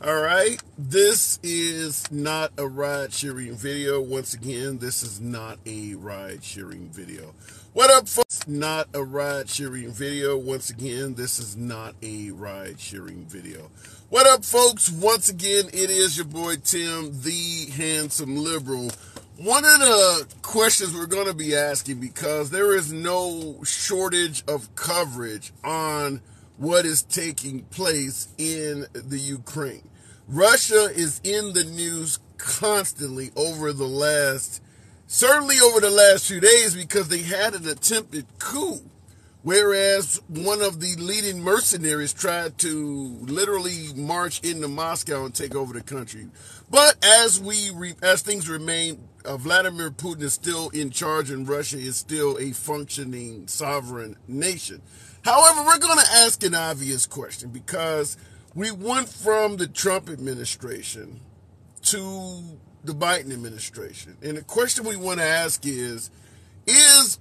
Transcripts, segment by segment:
All right, this is not a ride sharing video. Once again, this is not a ride sharing video. What up, folks? Not a ride sharing video. Once again, this is not a ride sharing video. What up, folks? Once again, it is your boy Tim, the handsome liberal. One of the questions we're going to be asking, because there is no shortage of coverage on what is taking place in the Ukraine. Russia is in the news constantly certainly over the last few days, because they had an attempted coup, whereas one of the leading mercenaries tried to literally march into Moscow and take over the country. But as things remain, Vladimir Putin is still in charge, and Russia is still a functioning sovereign nation. However, we're going to ask an obvious question, because we went from the Trump administration to the Biden administration. And the question we want to ask is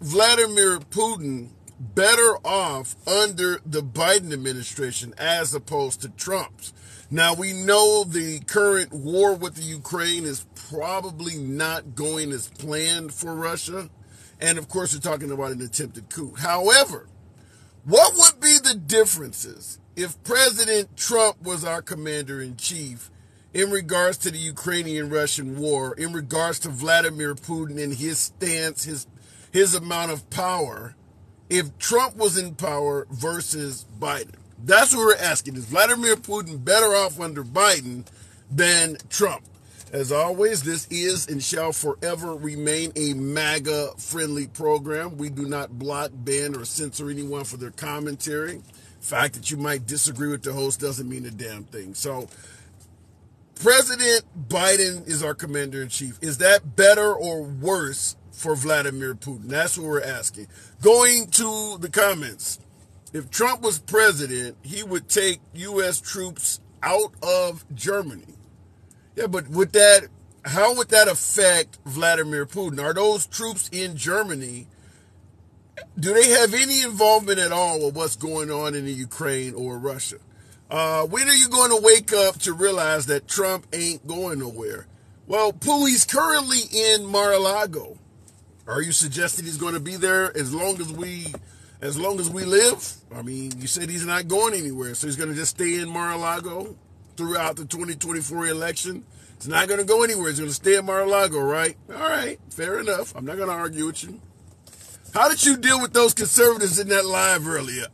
Vladimir Putin better off under the Biden administration as opposed to Trump's? Now, we know the current war with the Ukraine is probably not going as planned for Russia. And of course, we're talking about an attempted coup. However, what would be the differences if President Trump was our commander-in-chief in regards to the Ukrainian-Russian war, in regards to Vladimir Putin and his stance, his amount of power, if Trump was in power versus Biden? That's what we're asking. Is Vladimir Putin better off under Biden than Trump? As always, this is and shall forever remain a MAGA-friendly program. We do not block, ban, or censor anyone for their commentary. The fact that you might disagree with the host doesn't mean a damn thing. So, President Biden is our commander-in-chief. Is that better or worse for Vladimir Putin? That's what we're asking. Going to the comments. If Trump was president, he would take U.S. troops out of Germany. Yeah, but how would that affect Vladimir Putin? Are those troops in Germany, do they have any involvement at all with what's going on in the Ukraine or Russia? When are you going to wake up to realize that Trump ain't going nowhere? Well, he's currently in Mar-a-Lago. Are you suggesting he's going to be there as long as we live? I mean, you said he's not going anywhere, so he's going to just stay in Mar-a-Lago throughout the 2024 election. It's not going to go anywhere. He's going to stay in Mar-a-Lago, right? All right, fair enough. I'm not going to argue with you. How did you deal with those conservatives in that live earlier?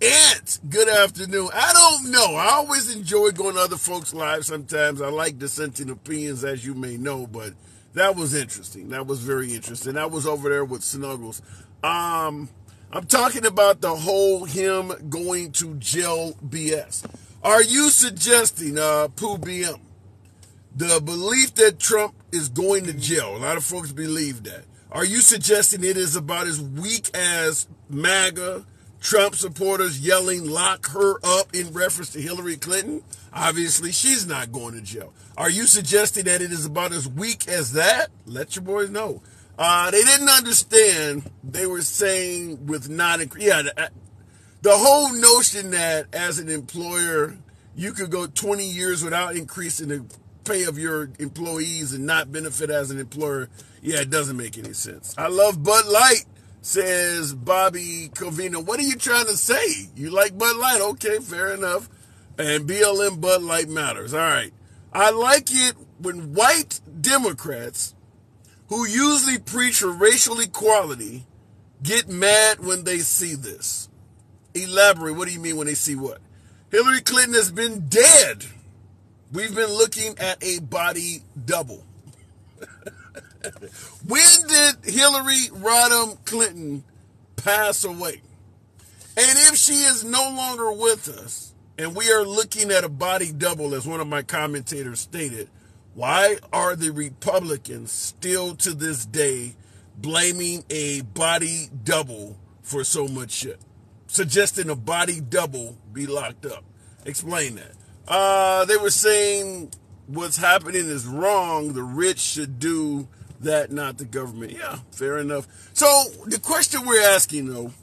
Ant, good afternoon. I don't know. I always enjoy going to other folks' lives sometimes. I like dissenting opinions, as you may know, but that was interesting. That was very interesting. I was over there with Snuggles. I'm talking about the whole him going to jail BS. Are you suggesting, Pooh BM, the belief that Trump is going to jail? A lot of folks believe that. Are you suggesting it is about as weak as MAGA Trump supporters yelling, "Lock her up," in reference to Hillary Clinton? Obviously, she's not going to jail. Are you suggesting that it is about as weak as that? Let your boys know. They didn't understand. They were saying with the whole notion that as an employer, you could go 20 years without increasing the pay of your employees and not benefit as an employer. Yeah, it doesn't make any sense. I love Bud Light, says Bobby Covino. What are you trying to say? You like Bud Light? Okay, fair enough. And BLM Bud Light matters. All right. I like it when white Democrats who usually preach for racial equality get mad when they see this. Elaborate. What do you mean when they see what? Hillary Clinton has been dead. We've been looking at a body double. When did Hillary Rodham Clinton pass away? And if she is no longer with us, and we are looking at a body double, as one of my commentators stated, why are the Republicans still to this day blaming a body double for so much shit? Suggesting a body double be locked up. Explain that. They were saying what's happening is wrong. The rich should do that, not the government. Yeah, fair enough. So the question we're asking, though,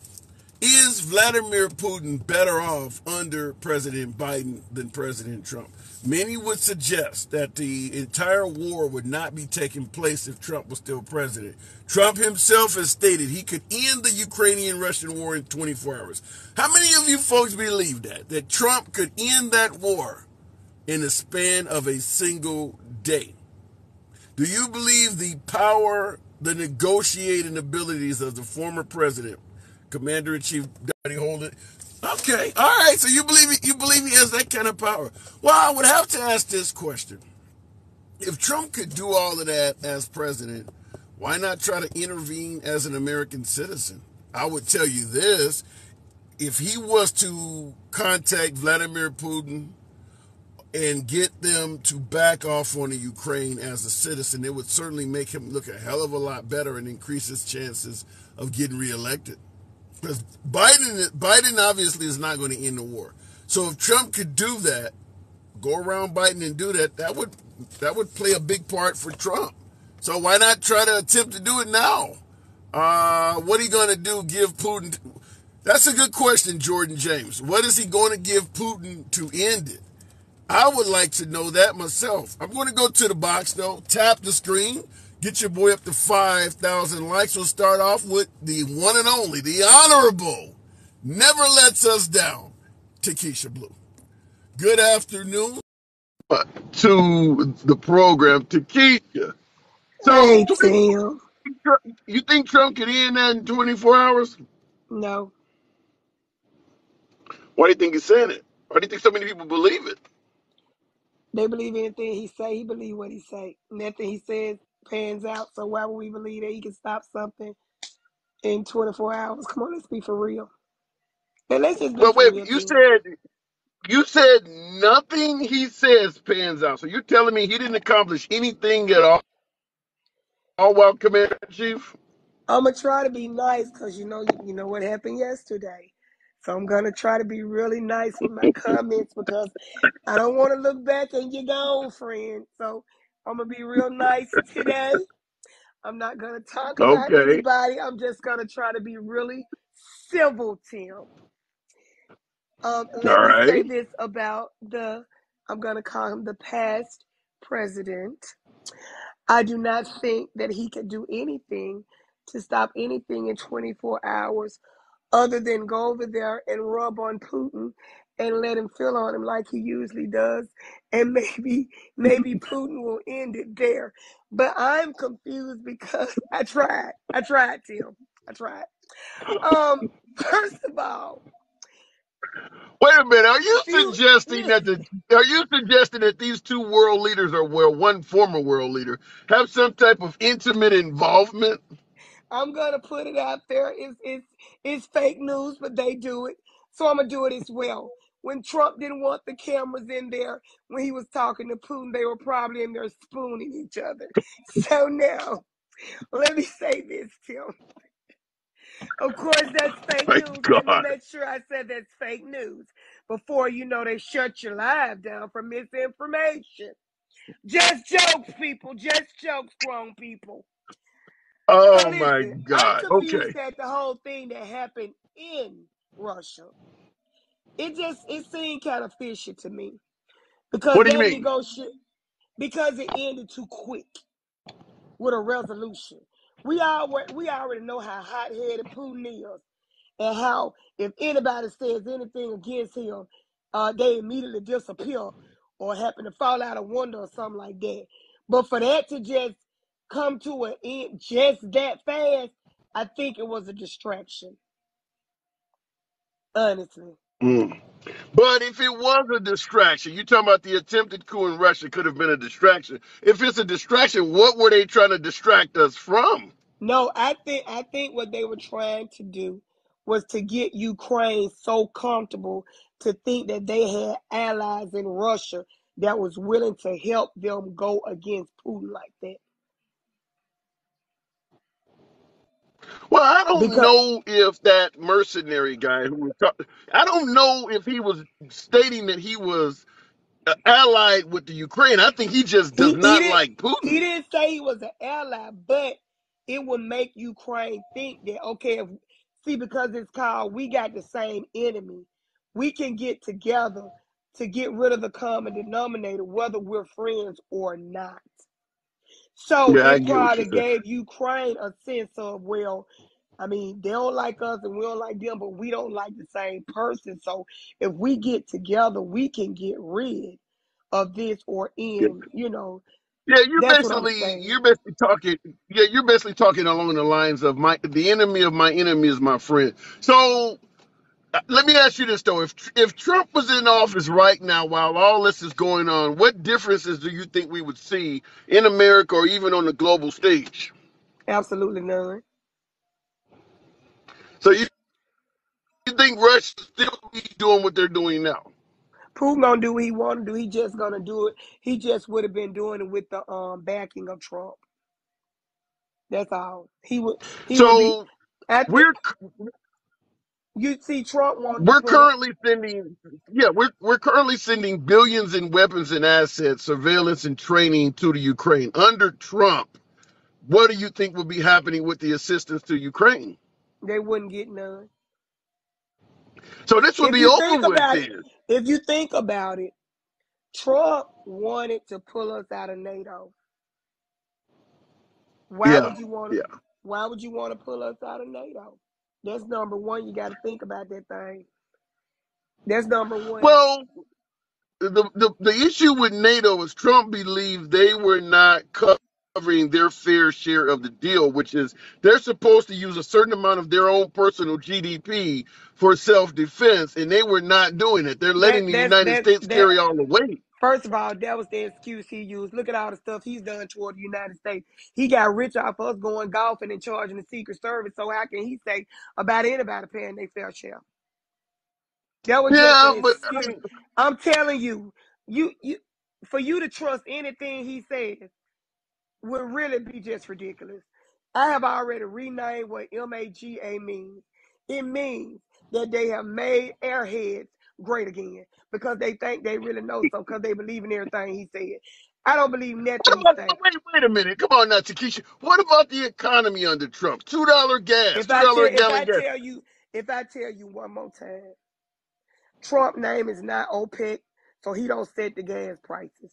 Is Vladimir Putin better off under President Biden than President Trump? Many would suggest that the entire war would not be taking place if Trump was still president. Trump himself has stated he could end the Ukrainian-Russian war in 24 hours. How many of you folks believe that? That Trump could end that war in the span of a single day? Do you believe the power, the negotiating abilities of the former president, Commander-in-Chief Daddy Holden? Okay, all right. So you believe he has that kind of power? Well, I would have to ask this question: if Trump could do all of that as president, why not try to intervene as an American citizen? I would tell you this: if he was to contact Vladimir Putin and get them to back off on the Ukraine as a citizen, it would certainly make him look a hell of a lot better and increase his chances of getting reelected. Because Biden obviously is not going to end the war. So if Trump could do that, go around Biden and do that, that would play a big part for Trump. So why not try to attempt to do it now? What are you going to do? Give Putin? That's a good question, Jordan James. What is he going to give Putin to end it? I would like to know that myself. I'm going to go to the box, though. Tap the screen. Get your boy up to 5,000 likes. We'll start off with the one and only, the honorable, never lets us down, Takesha Blue. Good afternoon to the program, Takesha. So, Hey, Tim. you think Trump could end that in 24 hours? No, Why do you think he's saying it? Why do you think so many people believe it? they believe anything he say. He believe what he say. Nothing he says pans out. So why would we believe that he can stop something in 24 hours? Come on, let's be for real. And let's just be But for wait, real, you Tim. said nothing he says pans out. So you're telling me he didn't accomplish anything at all while Commander in Chief? I'm gonna try to be nice because you know what happened yesterday. So I'm gonna try to be really nice with my comments because I don't want to look back and you're gone, friend. So I'm gonna be real nice today. I'm not gonna talk about Okay. anybody. I'm just gonna try to be really civil, Tim. All Let me say right. this about I'm gonna call him the past president. I do not think that he could do anything to stop anything in 24 hours other than go over there and rub on Putin and let him feel on him like he usually does. And maybe Putin will end it there. But I'm confused because I tried. Tim. I tried. First of all, Wait a minute. listen, Are you suggesting that these two world leaders, or well, one former world leader, have some type of intimate involvement? I'm gonna put it out there. It's fake news, but they do it. So I'm gonna do it as well. When Trump didn't want the cameras in there when he was talking to Putin, they were probably in there spooning each other. So now, let me say this, Tim. Of course, that's fake My news. Let me God. make sure I said that's fake news before they shut your live down for misinformation. Just jokes, people. Just jokes, grown people. So Oh my listen, I'm God. Okay. confused at the whole thing that happened in Russia. It seemed kind of fishy to me because What do you that mean? negotiation because it ended too quick with a resolution. We already know how hot headed Putin is and how if anybody says anything against him, they immediately disappear or happen to fall out a window or something like that. But for that to just come to an end just that fast, I think it was a distraction. Honestly. Mm. But if it was a distraction, you talking about the attempted coup in Russia could have been a distraction. If it's a distraction, what were they trying to distract us from? No, I think what they were trying to do was to get Ukraine so comfortable to think that they had allies in Russia that was willing to help them go against Putin like that. Well, I don't Because know if that mercenary guy I don't know if he was stating that he was allied with the Ukraine. I think he just does he he not didn't like he Putin. didn't say he was an ally, but it would make Ukraine think that okay, if See, because it's called we got the same enemy. We can get together to get rid of the common denominator, whether we're friends or not. So Yeah, I it get what probably you're saying. gave Ukraine a sense of, well, I mean, they don't like us and we don't like them, but we don't like the same person. So if we get together, we can get rid of this or Yeah, end, yeah, that's what I'm saying. you're basically talking. Yeah, you're basically talking along the lines of the enemy of my enemy is my friend. So let me ask you this though: if Trump was in office right now, while all this is going on, what differences do you think we would see in America or even on the global stage? Absolutely none. So you think Russia still be doing what they're doing now? Putin gonna do what he want to do. He just gonna do it. He just would have been doing it with the backing of Trump. That's all. He would be So at the, we're you see Trump wanted to we're put up. currently sending we're currently sending billions in weapons and assets, surveillance and training to the Ukraine under Trump. What do you think will be happening with the assistance to Ukraine? They wouldn't get none. So this would If be you think over with about it, then. if you think about it, Trump wanted to pull us out of NATO. Why Yeah, would you want to? yeah. Why would you want to pull us out of NATO? That's number one. You got to think about that thing. That's number one. Well, the issue with NATO is Trump believed they were not covering their fair share of the deal, which is they're supposed to use a certain amount of their own personal GDP for self-defense, and they were not doing it. They're letting That the that's United that States that. carry all the weight. First of all, that was the excuse he used. Look at all the stuff he's done toward the United States. He got rich off us going golfing and charging the Secret Service. So how can he say about anybody paying their fair share? That was just an Yeah, but I excuse. mean, I'm telling you, you for you to trust anything he says would really be just ridiculous. I have already renamed what MAGA means. It means that they have made airheads great again because they think they really know something because they believe in everything he said. I don't believe nothing what he about, say. wait a minute. Come on now, Takesha. What about the economy under Trump? $2 gas, If $2 I tell a if gallon I gas. tell you if I tell you one more time, Trump name is not OPEC, so he don't set the gas prices.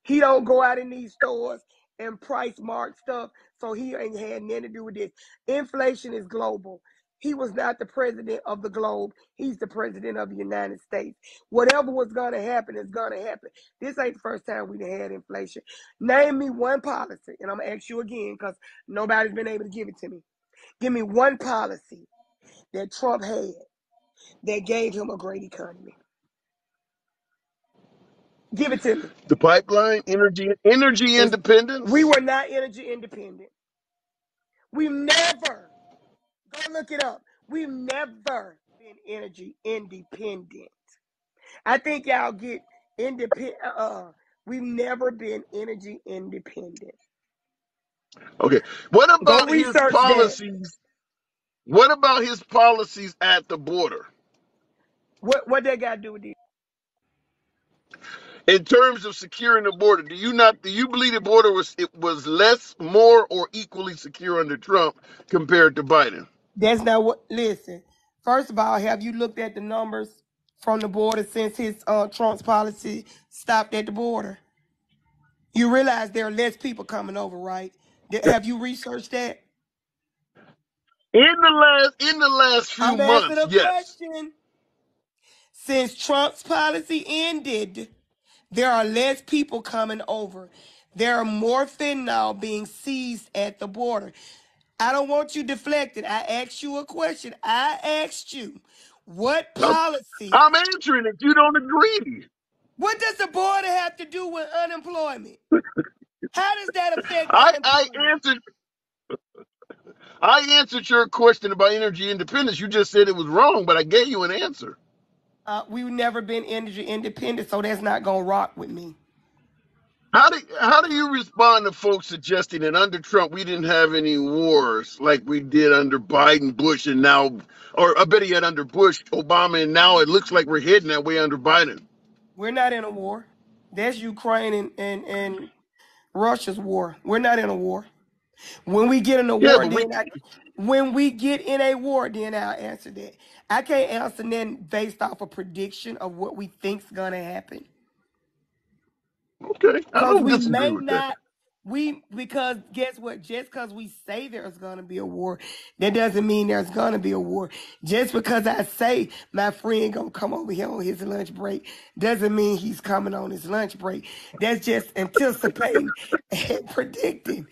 He don't go out in these stores and price mark stuff, so he ain't had nothing to do with this. Inflation is global. He was not the president of the globe. He's the president of the United States. Whatever was going to happen is going to happen. This ain't the first time we had inflation. Name me one policy, and I'm going to ask you again because nobody's been able to give it to me. Give me one policy that Trump had that gave him a great economy. Give it to me. The pipeline, energy It's, we independence. were not energy independent. We've never, go look it up. We've never been energy independent. I think y'all get independent. We've never been energy independent. Okay. What Go about his research that. policies? What about his policies at the border? What they got to do with this? In terms of securing the border, do you believe the border was less, more, or equally secure under Trump compared to Biden? That's not what. Listen. First of all, have you looked at the numbers from the border since his Trump's policy stopped at the border? You realize there are less people coming over, right? Have you researched that? In the last few I'm asking months, a yes. question. Since Trump's policy ended, there are less people coming over. There are more fentanyl being seized at the border. I don't want you deflected. I asked you a question. I asked you, what I'm, policy, I'm answering it. You don't agree. what does the border have to do with unemployment? How does that affect I I unemployment? answered I answered your question about energy independence. You just said it was wrong, but I gave you an answer. We've never been energy independent, so that's not going to rock with me. How do you respond to folks suggesting that under Trump we didn't have any wars like we did under Biden, Bush, and now, or I bet yet under Bush, Obama, and now it looks like we're heading that way under Biden? We're not in a war. That's Ukraine and Russia's war. We're not in a war. When we get in a Yeah, war, but we then When we get in a war, then I'll answer that. I can't answer nothing based off a prediction of what we think's gonna happen. Okay, I Because don't we disagree may with that. not, because guess what? Just because we say there's gonna be a war, that doesn't mean there's gonna be a war. Just because I say my friend gonna come over here on his lunch break, doesn't mean he's coming on his lunch break. That's just anticipating and predicting.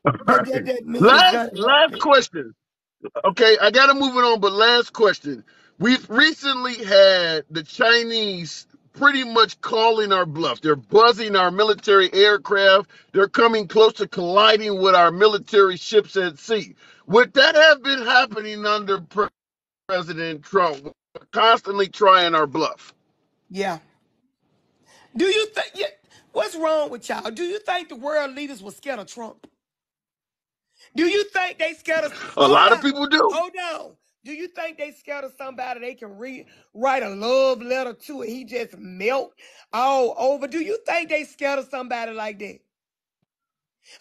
All But that right. doesn't mean it's Last gonna last happen. question. Okay, I gotta move it on, but last question. We've recently had the Chinese pretty much calling our bluff. They're buzzing our military aircraft. They're coming close to colliding with our military ships at sea. Would that have been happening under President Trump? Constantly trying our bluff. Yeah. Do you think? Yeah, what's wrong with y'all? Do you think the world leaders were scared of Trump? Do you think they scared of? A Hold lot of on, people do. hold on. Do you think they scared of somebody they can write a love letter to and he just melt all over? Do you think they scared of somebody like that?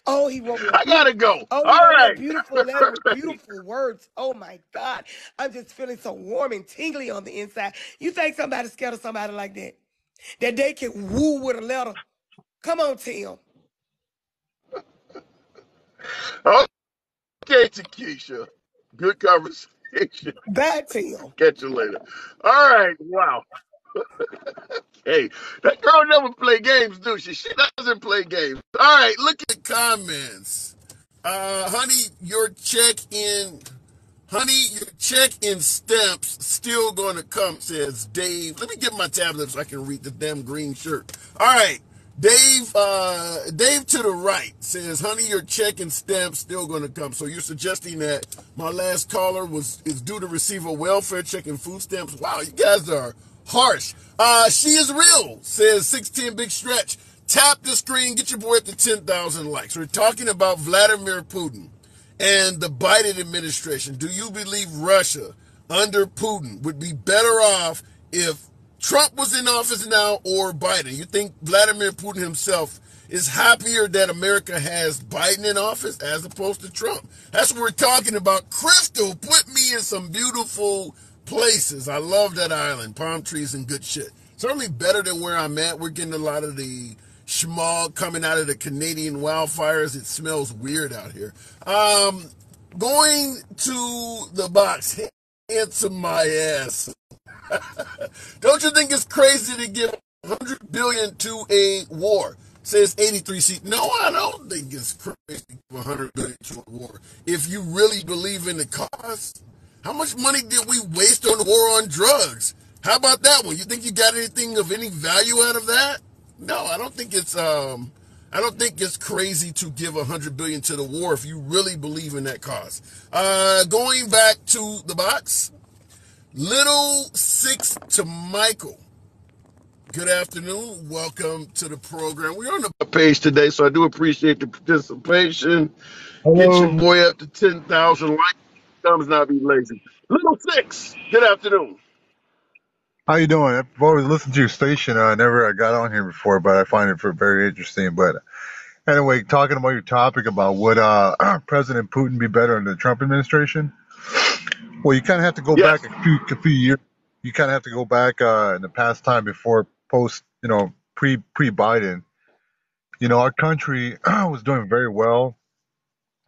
Oh, he wrote me a I gotta beautiful. go. Oh, he All wrote me a right. beautiful letter with beautiful words. Oh my God, I'm just feeling so warm and tingly on the inside. You think somebody's scared of somebody like that? That they can woo with a letter? Come on, Tim. Okay, Takesha. Good conversation. Bad Tim. Catch you later. All right. Wow. Hey, that girl never play games, do she? She doesn't play games. All right, look at the comments. Honey, your check in stamps still going to come, says Dave. Let me get my tablet so I can read the damn green shirt. All right. Dave to the right says, honey, your check and stamps still going to come. So you're suggesting that my last caller is due to receive a welfare check and food stamps? Wow, you guys are harsh. She is real, says 610 Big Stretch. Tap the screen, get your boy up to 10,000 likes. We're talking about Vladimir Putin and the Biden administration. Do you believe Russia under Putin would be better off if Trump was in office now or Biden? You think Vladimir Putin himself is happier that America has Biden in office as opposed to Trump? That's what we're talking about. Crystal, put me in some beautiful places. I love that island. Palm trees and good shit. Certainly better than where I'm at. We're getting a lot of the smog coming out of the Canadian wildfires. It smells weird out here. Going to the box. Answer my ass. Don't you think it's crazy to give 100 billion to a war? Says 83C. No, I don't think it's crazy to give 100 billion to a war. If you really believe in the cause, how much money did we waste on the war on drugs? How about that one? You think you got anything of any value out of that? No, I don't think it's crazy to give 100 billion to the war if you really believe in that cause. Going back to the box. Little Six to Michael. Good afternoon. Welcome to the program. We're on the page today, so I do appreciate the participation. Get your Hello. boy up to 10,000 likes. Thumbs not be lazy. Little Six. Good afternoon. How you doing? I've always listened to your station. I never got on here before, but I find it very interesting. But anyway, talking about your topic about would President Putin be better in the Trump administration? Well, you kind of have to go Yes. back a few years. You kind of have to go back in the past time before post, pre Biden. Our country was doing very well.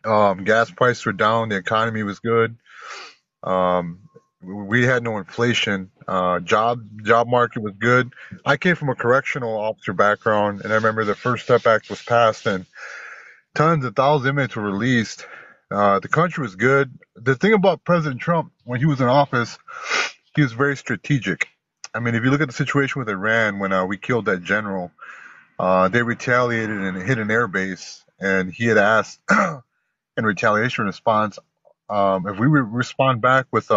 Gas prices were down. The economy was good. Um, we had no inflation. Job market was good. I came from a correctional officer background, and I remember the First Step Act was passed, and tons of thousands of inmates were released. The country was good. The thing about President Trump, when he was in office, he was very strategic. I mean, if you look at the situation with Iran when we killed that general, they retaliated and hit an air base, and he had asked in retaliation response if we would respond back with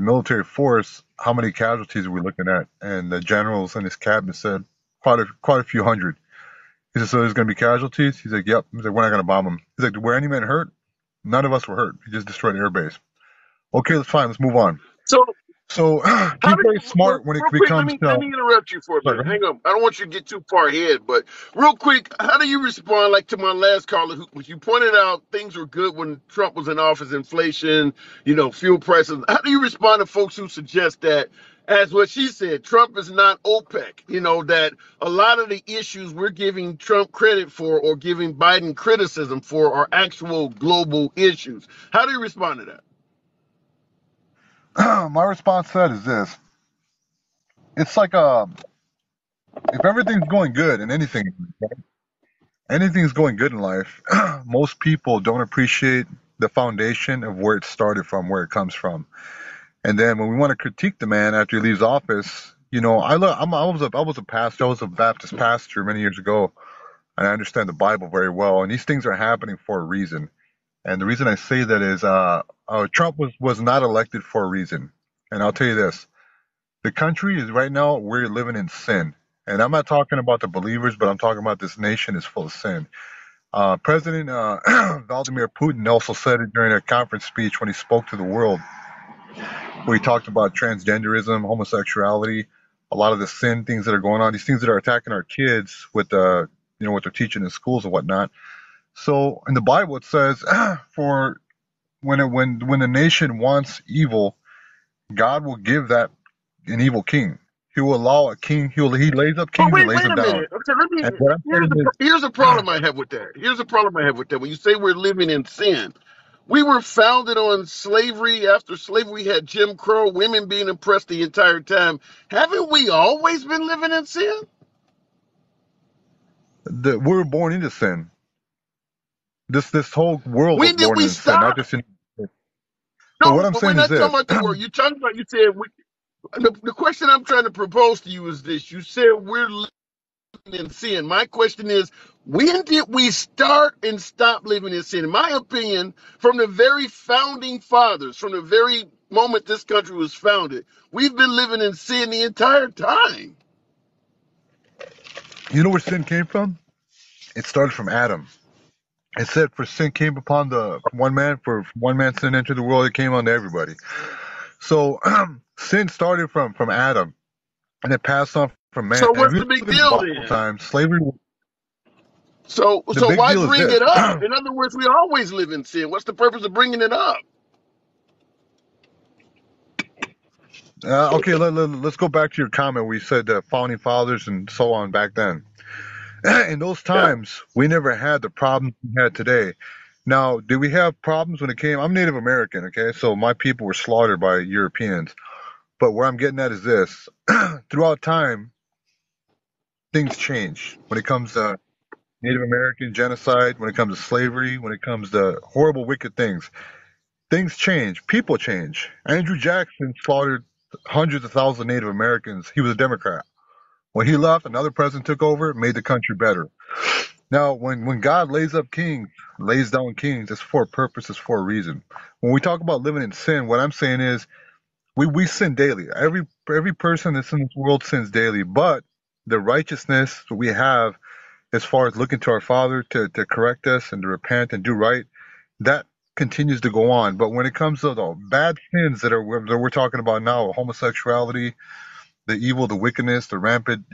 military force, how many casualties are we looking at? And the generals and his cabinet said quite a few hundred. He said, so there's going to be casualties? He's like, yep. He's like, we're not going to bomb them. He's like, were any men hurt? None of us were hurt. He just destroyed the airbase. Okay, that's fine. Let's move on. So So How he's do very you, real smart when it real quick? becomes. Let me interrupt you for a Sorry, minute. Hang on. I don't want you to get too far ahead, but real quick, how do you respond? Like to my last caller, who you pointed out things were good when Trump was in office, inflation, fuel prices. How do you respond to folks who suggest that, as what she said, Trump is not OPEC? That a lot of the issues we're giving Trump credit for or giving Biden criticism for are actual global issues. How do you respond to that? my response to that is this: it's like if everything's going good and anything's going good in life, most people don't appreciate the foundation of where it started from, where it comes from. And then when we want to critique the man after he leaves office, I was a pastor, I was a Baptist pastor many years ago, and I understand the Bible very well. And these things are happening for a reason. And the reason I say that is, Trump was not elected for a reason. And I'll tell you this: the country is right now we're living in sin. And I'm not talking about the believers, but I'm talking about this nation is full of sin. President Vladimir Putin also said it during a conference speech when he spoke to the world, where he talked about transgenderism, homosexuality, a lot of the sin things that are going on, these things that are attacking our kids with what they're teaching in schools and whatnot. So in the Bible it says, for when the nation wants evil, God will give that an evil king. He will allow a king. He lays up But kings and wait, lays wait them a down. minute. Okay, let me. And what I'm saying is, Here's the problem I have with that. Here's the problem I have with that. When you say we're living in sin, we were founded on slavery. After slavery, we had Jim Crow, women being oppressed the entire time. Haven't we always been living in sin? we were born into sin. This whole world was When did born we into sin, not stop? just in. But what No, I'm but we're saying is not talking this: about the world. You're talking about. You said the question I'm trying to propose to you is this. You said we're living in sin. My question is, when did we start and stop living in sin? In my opinion, from the very founding fathers, from the very moment this country was founded, we've been living in sin the entire time. you know where sin came from? It started from Adam. It said, "For sin came upon the one man, for one man sin entered the world, it came on to everybody." So sin started from Adam, and it passed on from man. So And if what's you the big look at the deal Bible then? times, slavery. The So big why deal is bring this. it up? In other words, we always live in sin. What's the purpose of bringing it up? Okay, let's go back to your comment where you said the founding fathers and so on back then. In those Yeah. times, we never had the problems we had today. Now, did we have problems when it came? I'm Native American, okay, so my people were slaughtered by Europeans. But where I'm getting at is this: throughout time, things change when it comes to Native American genocide, when it comes to slavery, when it comes to horrible, wicked things. Things change. People change. Andrew Jackson slaughtered hundreds of thousands of Native Americans. He was a Democrat. When he left, another president took over, made the country better. Now, when God lays down kings, it's for a purpose, it's for a reason. When we talk about living in sin, what I'm saying is we sin daily. Every person that's in this world sins daily, but the righteousness that we have as far as looking to our Father to correct us and to repent and do right, that continues to go on. But when it comes to the bad sins that we're talking about now, homosexuality, the evil, the wickedness, the rampant,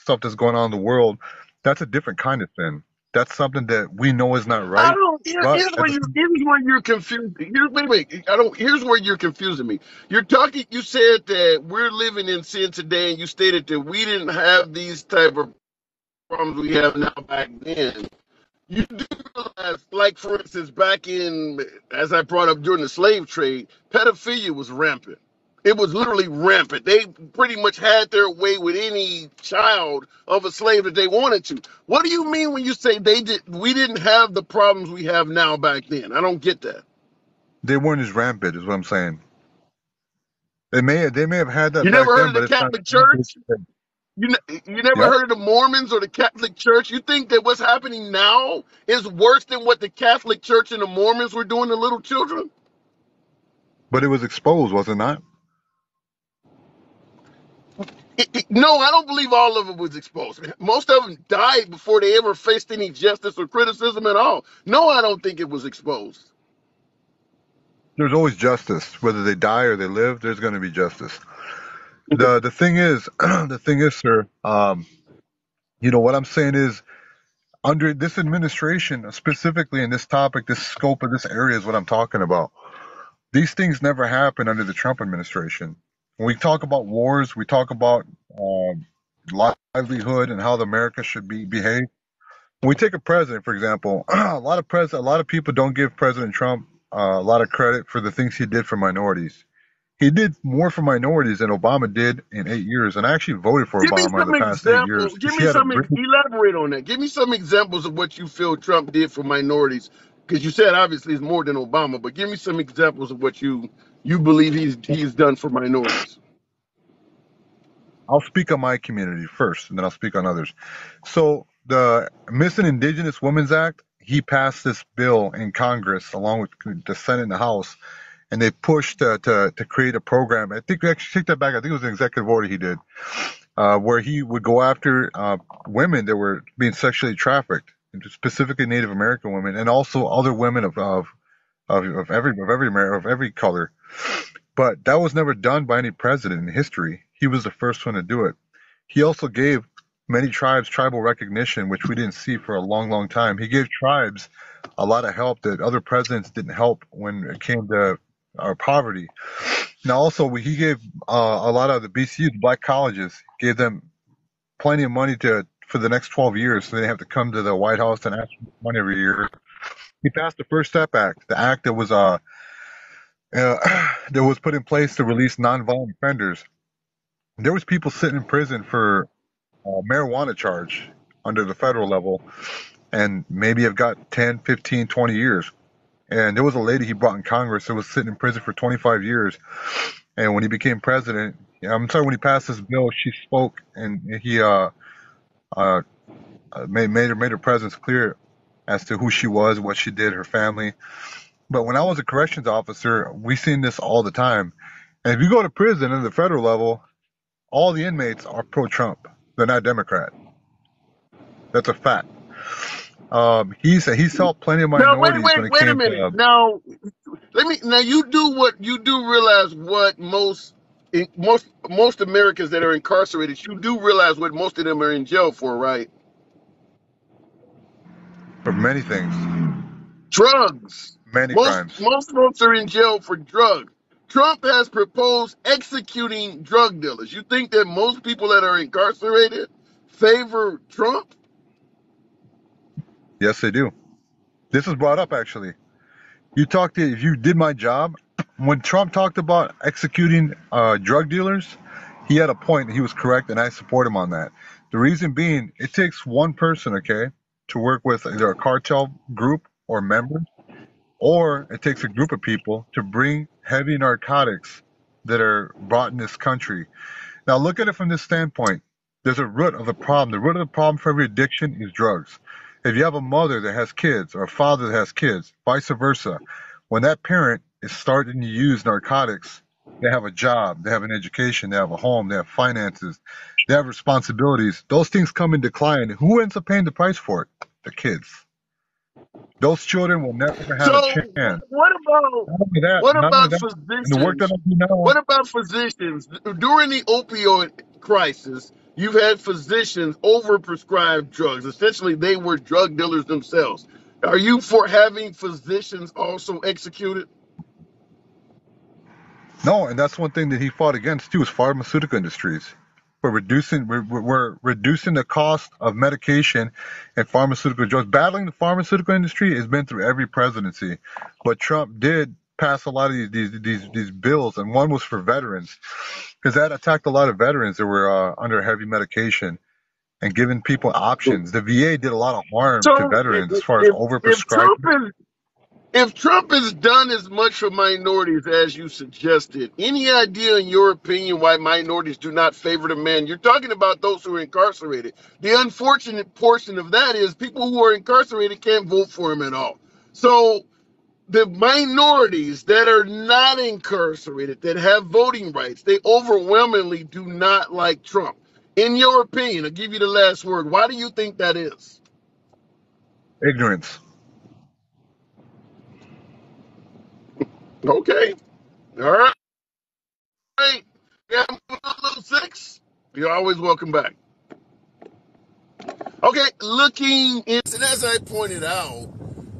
stuff that's going on in the world, that's a different kind of sin. That's something that we know is not I right, don't. but at the Here's where you're confused. Wait. I don't. Here's where you're confusing me. You're talking. You said that we're living in sin today, and you stated that we didn't have these type of problems we have now back then. You do realize, like for instance, back in, as I brought up during the slave trade, pedophilia was rampant. It was literally rampant. They pretty much had their way with any child of a slave that they wanted to. What do you mean when you say they did? We didn't have the problems we have now back then. I don't get that. they weren't as rampant, is what I'm saying. They may have had that You back never heard then, of the but it's not as Catholic rampant as Church? today. You never Yep, heard of the Mormons or the Catholic Church? You think that what's happening now is worse than what the Catholic Church and the Mormons were doing to little children? but it was exposed, was it not? No, I don't believe all of it was exposed. Most of them died before they ever faced any justice or criticism at all. No, I don't think it was exposed. there's always justice. Whether they die or they live, there's going to be justice. The thing is, the thing is, sir. What I'm saying is, under this administration, specifically in this topic, this scope of this area is what I'm talking about. These things never happened under the Trump administration. When we talk about wars, we talk about livelihood and how the America should be behave. When we take a president, for example, a lot of people don't give President Trump a lot of credit for the things he did for minorities. He did more for minorities than Obama did in 8 years, and I actually voted for Give me Obama in some the past 8 years examples. Give because he me had a some, great. elaborate on that. Give me some examples of what you feel Trump did for minorities. Because you said obviously it's more than Obama, but give me some examples of what you believe he's done for minorities. I'll speak on my community first, and then I'll speak on others. So the Missing Indigenous Women's Act, he passed this bill in Congress along with the Senate and the House, and they pushed to create a program. I think we actually take that back. I think it was an executive order he did, where he would go after women that were being sexually trafficked, specifically Native American women, and also other women of every color. But that was never done by any president in history. He was the first one to do it. He also gave many tribes tribal recognition, which we didn't see for a long, long time. He gave tribes a lot of help that other presidents didn't help when it came to our poverty. Now, also, he gave a lot of the BCUs, black colleges, gave them plenty of money for the next 12 years, so they didn't have to come to the White House and ask for money every year. He passed the First Step Act, the act that was that was put in place to release nonviolent offenders. There was people sitting in prison for marijuana charge under the federal level, and maybe have got 10, 15, 20 years. And there was a lady he brought in Congress that was sitting in prison for 25 years. And when he became president, I'm sorry, when he passed this bill, she spoke and he uh, made her presence clear as to who she was, what she did, her family. But when I was a corrections officer, we seen this all the time. And if you go to prison at the federal level, all the inmates are pro-Trump. They're not Democrat. That's a fact. He's helped plenty of Now minorities when it wait a came minute. to. Now you do realize what most Americans that are incarcerated, you do realize what most of them are in jail for, right? For many things, Drugs. many Most crimes. most folks are in jail for drugs. Trump has proposed executing drug dealers. You think that most people that are incarcerated favor Trump? Yes, they do. This was brought up actually. If you did my job, when Trump talked about executing drug dealers, he had a point. He was correct, and I support him on that. The reason being, it takes one person, okay, to work with either a cartel group or members, or it takes a group of people to bring heavy narcotics that are brought in this country. Now, look at it from this standpoint. There's a root of the problem. The root of the problem for every addiction is drugs. If you have a mother that has kids or a father that has kids, vice versa, when that parent is starting to use narcotics, they have a job, they have an education, they have a home, they have finances, they have responsibilities. Those things come in decline. Who ends up paying the price for it? The kids. Those children will never have a So chance. what about what Not only about that, and the work that physicians? I do now, What about physicians? During the opioid crisis, you've had physicians overprescribe drugs. Essentially, they were drug dealers themselves. Are you for having physicians also executed? no, and that's one thing that he fought against too is pharmaceutical industries. We're reducing the cost of medication and pharmaceutical drugs. Battling the pharmaceutical industry has been through every presidency, but Trump did pass a lot of these bills, and one was for veterans because that attacked a lot of veterans that were under heavy medication and giving people options. The VA did a lot of harm to So veterans as far as if Trump overprescribing. is if Trump has done as much for minorities as you suggested, any idea, in your opinion, why minorities do not favor the man? You're talking about those who are incarcerated. The unfortunate portion of that is people who are incarcerated can't vote for him at all. So the minorities that are not incarcerated, that have voting rights, they overwhelmingly do not like Trump. In your opinion, I'll give you the last word. Why do you think that is? Ignorance. Okay. All right. Yeah, little six. You're always welcome back. Okay, looking in, and as I pointed out,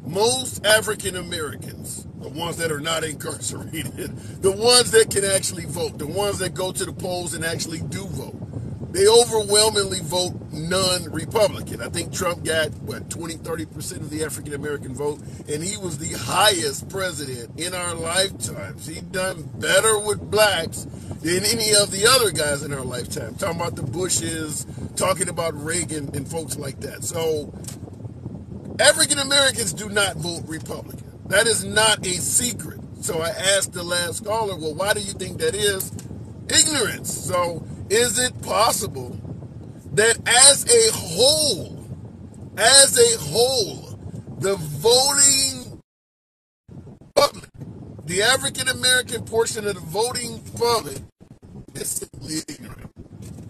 most African Americans, the ones that are not incarcerated, the ones that can actually vote, the ones that go to the polls and actually do vote, they overwhelmingly vote non-Republican. I think Trump got, 20-30% of the African American vote, and he was the highest president in our lifetimes. He done better with blacks than any of the other guys in our lifetime. Talking about the Bushes, talking about Reagan and folks like that. So African Americans do not vote Republican. That is not a secret. So I asked the last caller, well, why do you think that is? Ignorance. So is it possible that as a whole, the voting public, the African American portion of the voting public is simply ignorant?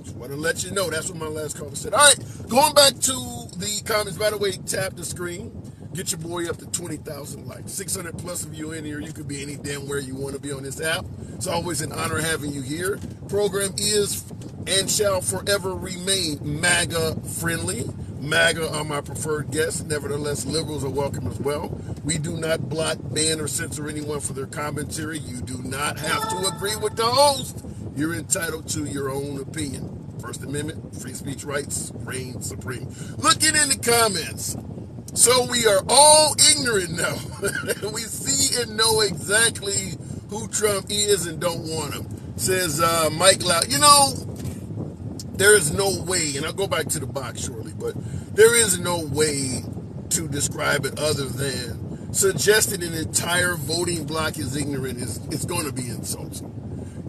Just want to let you know. That's what my last caller said. All right, going back to the comments. By the way, tap the screen. Get your boy up to 20,000 likes. 600 plus of you in here. You could be any damn where you want to be on this app. It's always an honor having you here. Program is and shall forever remain MAGA friendly. MAGA are my preferred guests. Nevertheless, liberals are welcome as well. We do not block, ban, or censor anyone for their commentary. You do not have to agree with the host. You're entitled to your own opinion. First Amendment, free speech rights, reign supreme. Looking in the comments. So we are all ignorant now. We see and know exactly who Trump is and don't want him. Says Mike Loud. You know, there is no way, and I'll go back to the box shortly, but there is no way to describe it other than suggesting an entire voting bloc is ignorant is going to be insulting.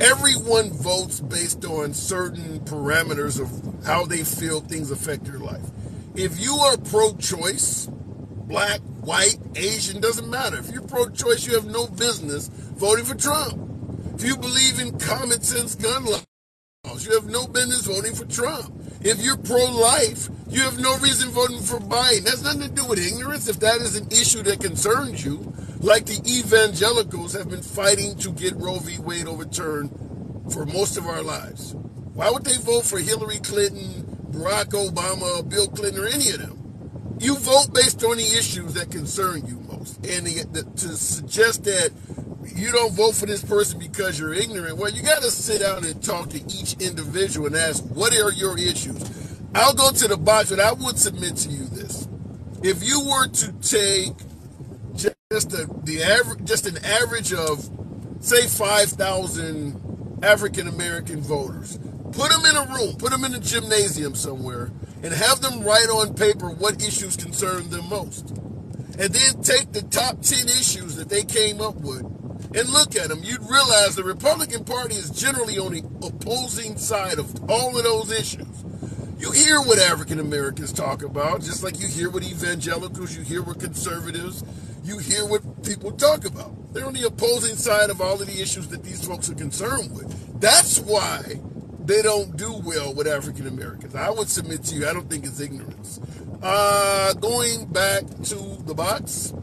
Everyone votes based on certain parameters of how they feel things affect their life. If you are pro-choice, black, white, Asian, doesn't matter. If you're pro-choice, you have no business voting for Trump. If you believe in common sense gun laws, you have no business voting for Trump. If you're pro-life, you have no reason voting for Biden. That's nothing to do with ignorance. If that is an issue that concerns you, like the evangelicals have been fighting to get Roe v. Wade overturned for most of our lives. Why would they vote for Hillary Clinton, Barack Obama, Bill Clinton, or any of them? You vote based on the issues that concern you most. And to suggest that you don't vote for this person because you're ignorant, well, you got to sit down and talk to each individual and ask, what are your issues? I'll go to the box, but I would submit to you this. If you were to take just an average of, say, 5,000 African American voters, put them in a room, put them in a gymnasium somewhere, and have them write on paper what issues concern them most. And then take the top 10 issues that they came up with and look at them. You'd realize the Republican Party is generally on the opposing side of all of those issues. You hear what African Americans talk about, just like you hear what evangelicals, you hear what conservatives, you hear what people talk about. They're on the opposing side of all of the issues that these folks are concerned with. That's why they don't do well with African Americans. I would submit to you, I don't think it's ignorance. Going back to the box,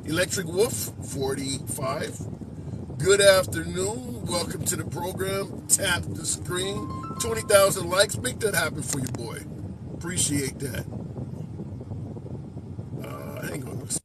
Electric Wolf, 45. Good afternoon. Welcome to the program. Tap the screen. 20,000 likes. Make that happen for you, boy. Appreciate that. Hang on a second.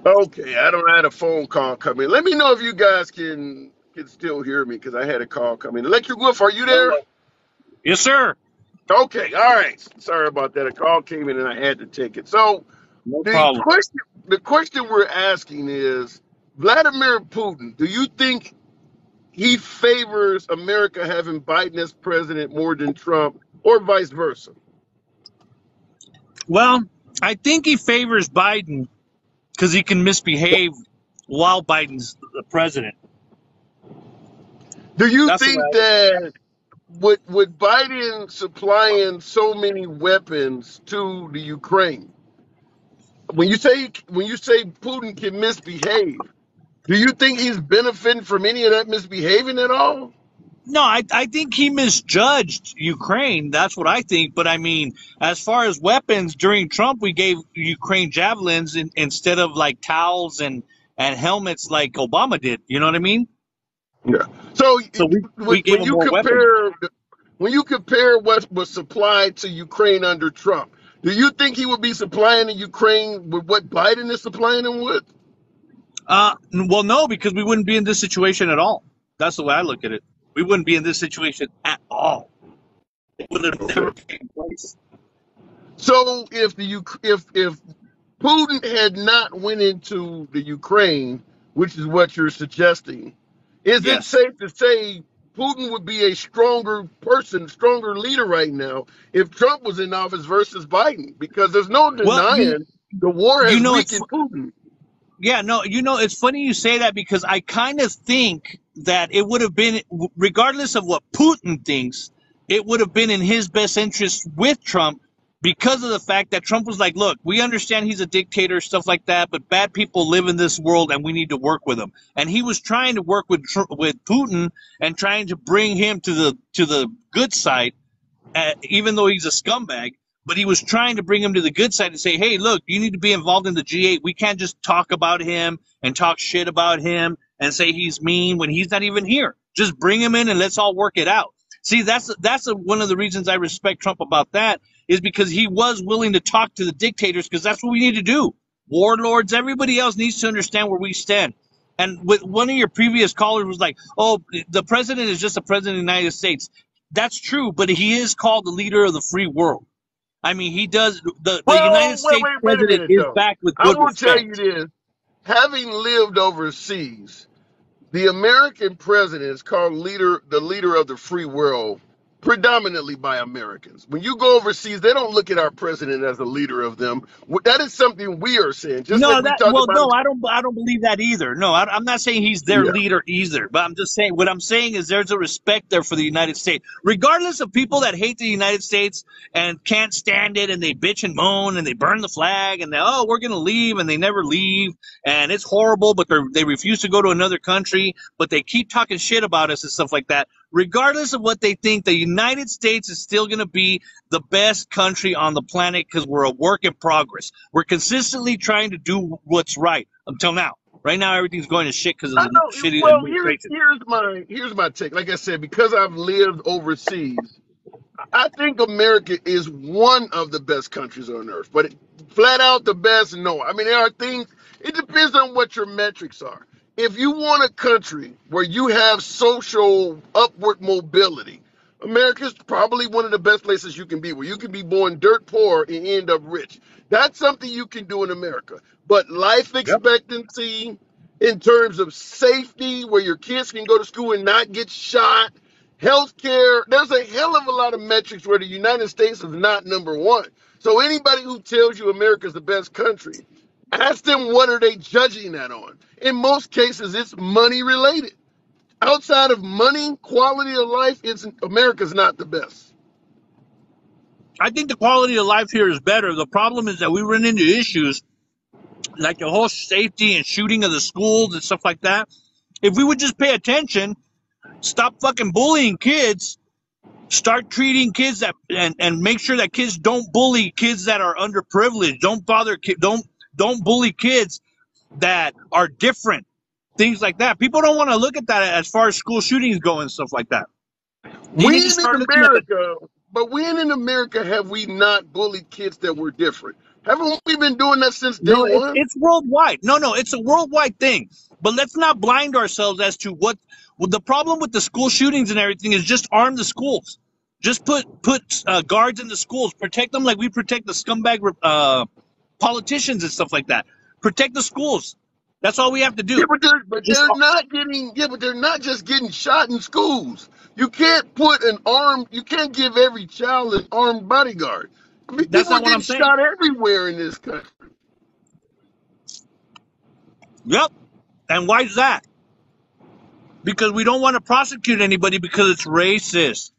Okay, I don't have a phone call coming. Let me know if you guys can still hear me because I had a call coming. Electric Wolf, are you there? Yes, sir. Okay, all right. Sorry about that. A call came in and I had to take it. So No the problem. question the question we're asking is Vladimir Putin, do you think he favors America having Biden as president more than Trump or vice versa? Well, I think he favors Biden because he can misbehave while Biden's the president. Do you That's the way think I look at that with Biden supplying so many weapons to the Ukraine, when you say Putin can misbehave, do you think he's benefiting from any of that misbehaving at all? it. No, I think he misjudged Ukraine. That's what I think. But I mean, as far as weapons, during Trump, we gave Ukraine javelins instead of like towels and helmets like Obama did. You know what I mean? Yeah. So So we gave when them you more weapons. compare what was supplied to Ukraine under Trump, do you think he would be supplying the Ukraine with what Biden is supplying them with? Well, no, because we wouldn't be in this situation at all. That's the way I look at it. We wouldn't be in this situation at all. It would have Okay. never taken place. So if Putin had not went into the Ukraine, which is what you're suggesting, is it Yes. safe to say Putin would be a stronger person, stronger leader right now if Trump was in office versus Biden? Because there's no Well, denying the war you has know weakened Putin. yeah, no, it's funny you say that because I kind of think that it would have been, regardless of what Putin thinks, it would have been in his best interest with Trump because of the fact that Trump was like, look, we understand he's a dictator, stuff like that, but bad people live in this world and we need to work with him. And he was trying to work with Putin and trying to bring him to the good side, even though he's a scumbag. But he was trying to bring him to the good side and say, hey, look, you need to be involved in the G8. We can't just talk about him and talk shit about him and say he's mean when he's not even here. Just bring him in and let's all work it out. See, one of the reasons I respect Trump about that is because he was willing to talk to the dictators because that's what we need to do. Warlords, everybody else needs to understand where we stand. And with one of your previous callers was like, oh, the president is just a president of the United States. That's true, but he is called the leader of the free world. I mean, he does. The United Well, States wait a president minute is though. backed with I good will tell you respect. this: having lived overseas, the American president is called the leader of the free world, predominantly by Americans. When you go overseas, they don't look at our president as a leader of them. That is something we are saying, just like No, we talked about. no, I don't believe that either. No, I'm not saying he's their Yeah, leader either. But I'm just saying what I'm saying is there's a respect there for the United States, regardless of people that hate the United States and can't stand it, and they bitch and moan and they burn the flag and we're gonna leave and they never leave and it's horrible, but they refuse to go to another country, but they keep talking shit about us and stuff like that. Regardless of what they think, the United States is still going to be the best country on the planet because we're a work in progress. We're consistently trying to do what's right until now. Right now, everything's going to shit because of I the know. shitty Well, administration. here's my take. Like I said, because I've lived overseas, I think America is one of the best countries on earth, but flat out the best, no. I mean, there are things, it depends on what your metrics are. If you want a country where you have social upward mobility, America is probably one of the best places you can be, where you can be born dirt poor and end up rich. That's something you can do in America. But life Yep. expectancy, in terms of safety, where your kids can go to school and not get shot, healthcare, there's a hell of a lot of metrics where the United States is not number one. So anybody who tells you America's the best country, ask them what are they judging that on. In most cases, it's money related. Outside of money, quality of life, America's not the best. I think the quality of life here is better. The problem is that we run into issues like the whole safety and shooting of the schools and stuff like that. If we would just pay attention, stop fucking bullying kids, start treating kids and make sure that kids don't bully kids that are underprivileged. Don't bully kids that are different. Things like that. People don't want to look at that as far as school shootings go and stuff like that. They need to When in start looking at the America, but when in America have we not bullied kids that were different? Haven't we been doing that since day No, one? it's worldwide. No, it's a worldwide thing. But let's not blind ourselves as to what well, the problem with the school shootings and everything is. Just arm the schools. Just put guards in the schools. Protect them like we protect the scumbag politicians and stuff like that. Protect the schools. That's all we have to Yeah, do. but Just they're not getting. Yeah, but they're not just getting shot in schools. You can't put an armed. You can't give every child an armed bodyguard. I mean, that's people are not what getting I'm saying. shot everywhere in this country. Yep. And why is that? Because we don't want to prosecute anybody because it's racist.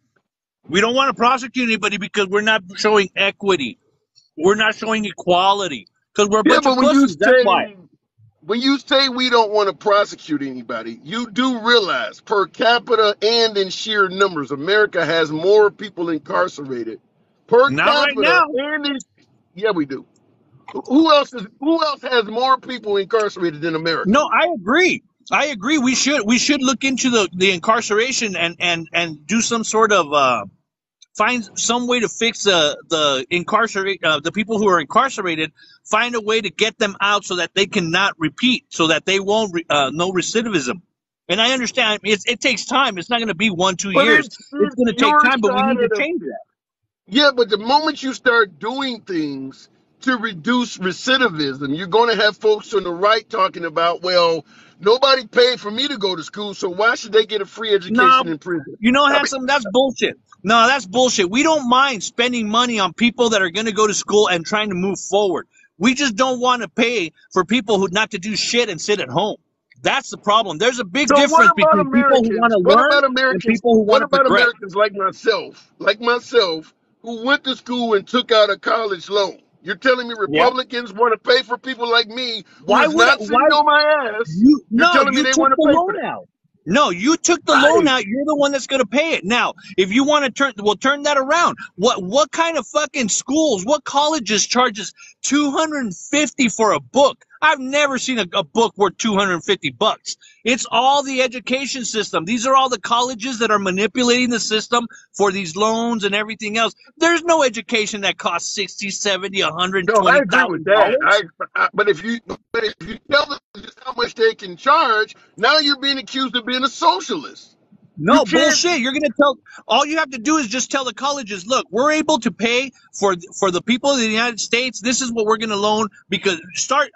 We don't want to prosecute anybody because we're not showing equity. We're not showing equality because we're a Yeah, bunch but of pussies. That's why. when you say we don't want to prosecute anybody, you do realize per capita and in sheer numbers, America has more people incarcerated per Not right capita now. and in. Yeah, we do. Who else has more people incarcerated than America? No, I agree. I agree. We should look into the incarceration and do some sort of find some way to fix the incarcerate the people who are incarcerated. Find a way to get them out so that they cannot repeat, so that they won't no recidivism. And I understand it takes time. It's not going to be 1-2 But years. It's it's going to take your time, but we side need to of the. change that. Yeah, but the moment you start doing things to reduce recidivism, you're going to have folks on the right talking about, well, nobody paid for me to go to school, so why should they get a free No, education in prison? you know, I mean, handsome, that's bullshit. No, that's bullshit. We don't mind spending money on people that are going to go to school and trying to move forward. We just don't want to pay for people who not to do shit and sit at home. That's the problem. There's a big so what difference about between people who want Americans? to What learn about and Americans? people who want What to about progress. Americans like myself, who went to school and took out a college loan? You're telling me Yeah. Republicans want to pay for people like me who Why is would not why sitting on my ass? you You're no, telling me you they took want to the pay for loan that? out. No, you took the loan Right. out. You're the one that's going to pay it. Now, if you want to turn that around. What kind of fucking schools, what colleges charges $250 for a book? I've never seen a book worth $250. It's all the education system. These are all the colleges that are manipulating the system for these loans and everything else. There's no education that costs 60, 70, No, I agree with that. $120,000. But if you tell them just how much they can charge, now you're being accused of being a socialist. You No, can't. bullshit. You're going to tell, all you have to do is just tell the colleges, look, we're able to pay for the people of the United States. This is what we're going to loan because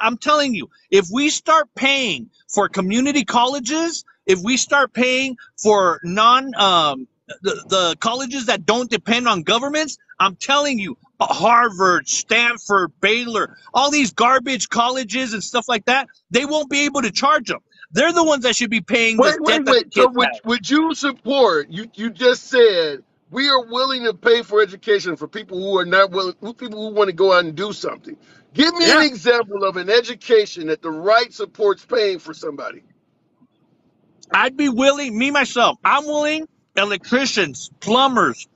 I'm telling you, if we start paying for community colleges, if we start paying for the colleges that don't depend on governments, I'm telling you, Harvard, Stanford, Baylor, all these garbage colleges and stuff like that, they won't be able to charge them. They're the ones that should be paying the Wait, debt wait, that the wait. So kids would have. would you support? You just said we are willing to pay for education for people who are not willing, people who want to go out and do something. Give me an Yeah, example of an education that the right supports paying for somebody. I'd be willing, me myself, I'm willing, electricians, plumbers,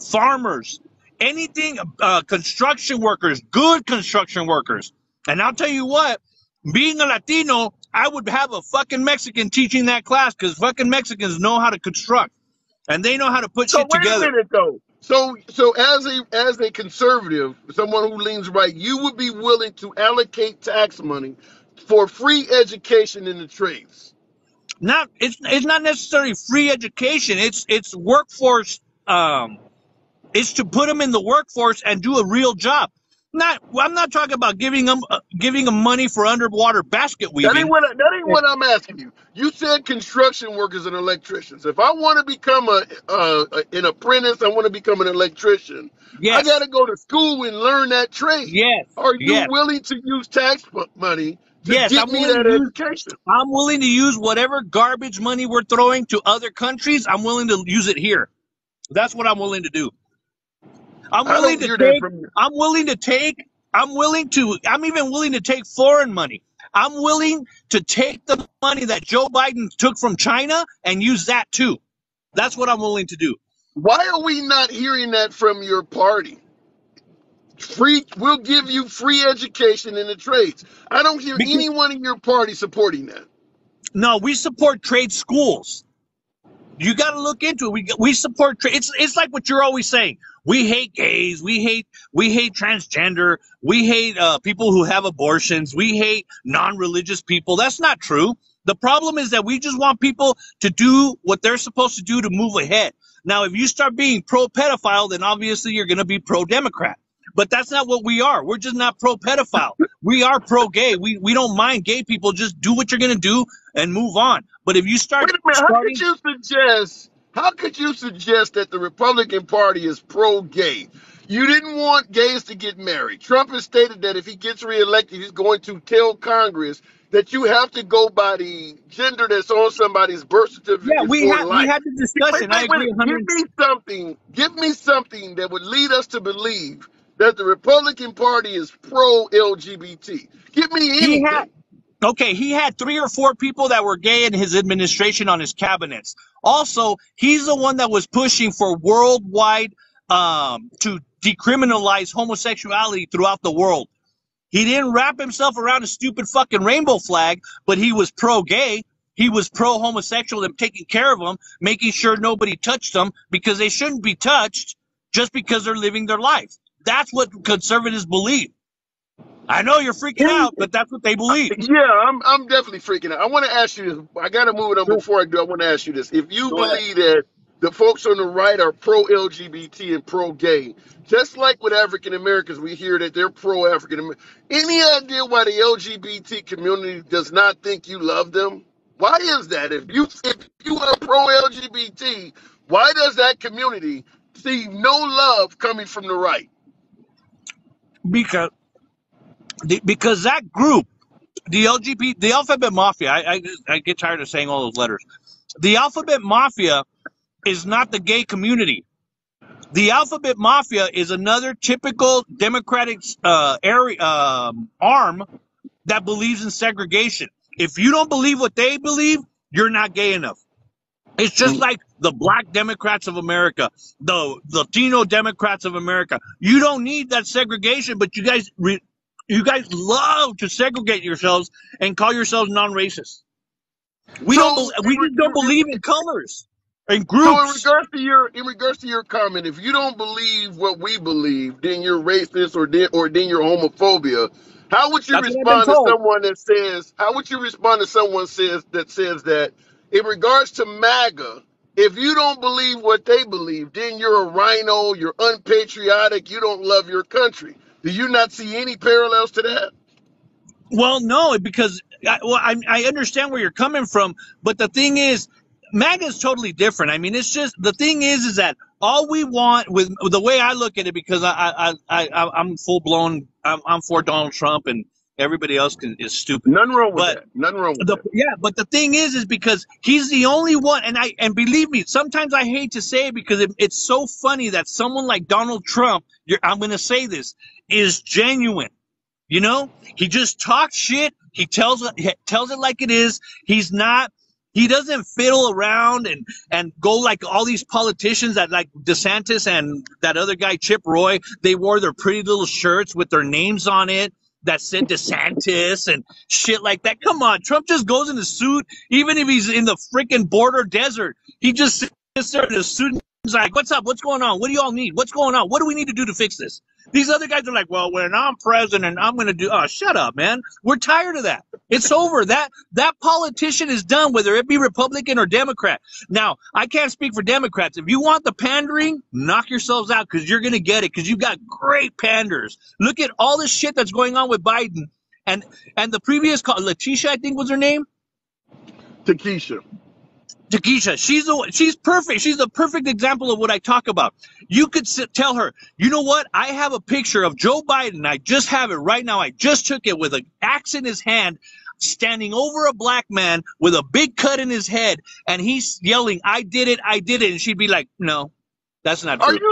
farmers, anything, construction workers, good construction workers. And I'll tell you what, being a Latino, I would have a fucking Mexican teaching that class because fucking Mexicans know how to construct and they know how to put So shit wait a together. minute though. So as a conservative, someone who leans right, you would be willing to allocate tax money for free education in the trades. It's not necessarily free education. It's workforce. Is to put them in the workforce and do a real job. I'm not talking about giving them money for underwater basket weaving. That ain't what I'm asking you. You said construction workers and electricians. If I want to become an apprentice, I want to become an electrician. I got Yes, to go to school and learn that trade. yes, Are you yes, willing to use tax money to yes. get me that education? I'm willing to use whatever garbage money we're throwing to other countries. I'm willing to use it here. That's what I'm willing to do. I'm I willing don't to hear that take. from you. I'm willing to take. I'm even willing to take foreign money. I'm willing to take the money that Joe Biden took from China and use that too. That's what I'm willing to do. Why are we not hearing that from your party? We'll give you free education in the trades. I don't hear Because anyone in your party supporting that. no, we support trade schools. You got to look into it. We support. It's like what you're always saying. We hate gays. We hate transgender. We hate people who have abortions. We hate non-religious people. That's not true. The problem is that we just want people to do what they're supposed to do to move ahead. Now, if you start being pro-pedophile, then obviously you're going to be pro-Democrat. But that's not what we are. We're just not pro-pedophile. We are pro-gay. We don't mind gay people. Just do what you're going to do and move on. But if you start Wait a minute. How could you suggest that the Republican Party is pro-gay? You didn't want gays to get married. Trump has stated that if he gets reelected, he's going to tell Congress that you have to go by the gender that's on somebody's birth certificate yeah, we for had life. the discussion. I agree 100. Give me something that would lead us to believe that the Republican Party is pro-LGBT. Give me He had anything. Okay, he had 3 or 4 people that were gay in his administration on his cabinets. Also, he's the one that was pushing for worldwide to decriminalize homosexuality throughout the world. He didn't wrap himself around a stupid fucking rainbow flag, but he was pro-gay. He was pro-homosexual and taking care of them, making sure nobody touched them because they shouldn't be touched just because they're living their life. That's what conservatives believe. I know you're freaking out, but that's what they believe. Yeah, I'm definitely freaking out. I want to ask you this. I got to move it on before I do. I want to ask you this. If you Go ahead. believe that the folks on the right are pro-LGBT and pro-gay, just like with African Americans, we hear that they're pro-African American. Any idea why the LGBT community does not think you love them? Why is that? If you are pro-LGBT, why does that community see no love coming from the right? Because that group, the LGBT, the Alphabet Mafia, I get tired of saying all those letters. The Alphabet Mafia is not the gay community. The Alphabet Mafia is another typical Democratic arm that believes in segregation. If you don't believe what they believe, you're not gay enough. It's just like the Black Democrats of America, the Latino Democrats of America. You don't need that segregation, but you guys love to segregate yourselves and call yourselves non-racist. We just don't believe in colors and groups. So in regards to your comment, if you don't believe what we believe, then you're racist or then you're homophobia. How would you respond to someone that says? How would you respond to someone that says that in regards to MAGA, if you don't believe what they believe, then you're a rhino, you're unpatriotic, you don't love your country. Do you not see any parallels to that? Well, no, because I understand where you're coming from, but the thing is, MAGA is totally different. I mean, it's just the thing is that all we want with the way I look at it, because I'm full blown, I'm for Donald Trump and everybody else is stupid. Nothing wrong with that. Nothing wrong with that. Yeah, but the thing is because he's the only one, and believe me, sometimes I hate to say it because it's so funny that someone like Donald Trump, I'm going to say this, is genuine. You know, he just talks shit. He tells it like it is. He doesn't fiddle around and go like all these politicians that like DeSantis and that other guy, Chip Roy. They wore their pretty little shirts with their names on it that said DeSantis and shit like that. Come on, Trump just goes in a suit, even if he's in the freaking border desert. He just sits there in a suit and he's like, what's up? What's going on? What do y'all need? What's going on? What do we need to do to fix this? These other guys are like, well, when I'm president, I'm going to do, oh, shut up, man. We're tired of that. It's over. That politician is done, whether it be Republican or Democrat. Now, I can't speak for Democrats. If you want the pandering, knock yourselves out because you're going to get it because you've got great panders. Look at all the shit that's going on with Biden. And the previous call, Letitia, I think was her name. Takesha, she's perfect. She's the perfect example of what I talk about. You could tell her, you know what? I have a picture of Joe Biden. I just have it right now. I just took it with an axe in his hand, standing over a black man with a big cut in his head, and he's yelling, I did it, I did it. And she'd be like, no, that's not true. Wait.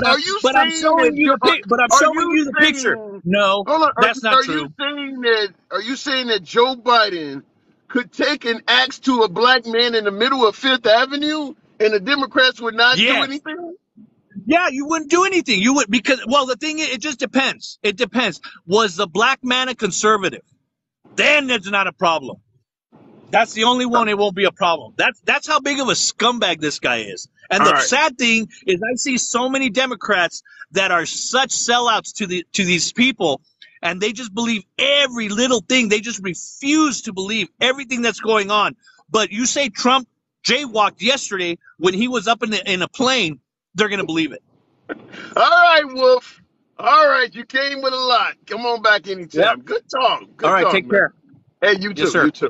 I'm showing you the picture. No, that's not true. Are you saying that Joe Biden could take an axe to a black man in the middle of Fifth Avenue and the Democrats would not do anything? Yeah, you wouldn't do anything. You would, because, well, the thing is, it just depends. It depends. Was the black man a conservative? Then it's not a problem. That's the only one. It won't be a problem. That's how big of a scumbag this guy is. And All the right. sad thing is, I see so many Democrats that are such sellouts to these people, and they just believe every little thing. They just refuse to believe everything that's going on. But you say Trump jaywalked yesterday when he was up in a plane, they're gonna believe it. All right, Wolf. All right, you came with a lot. Come on back Yep. anytime. Good talk. All Good right. talk, Take man. care. Hey, you Yes, too. sir. You too.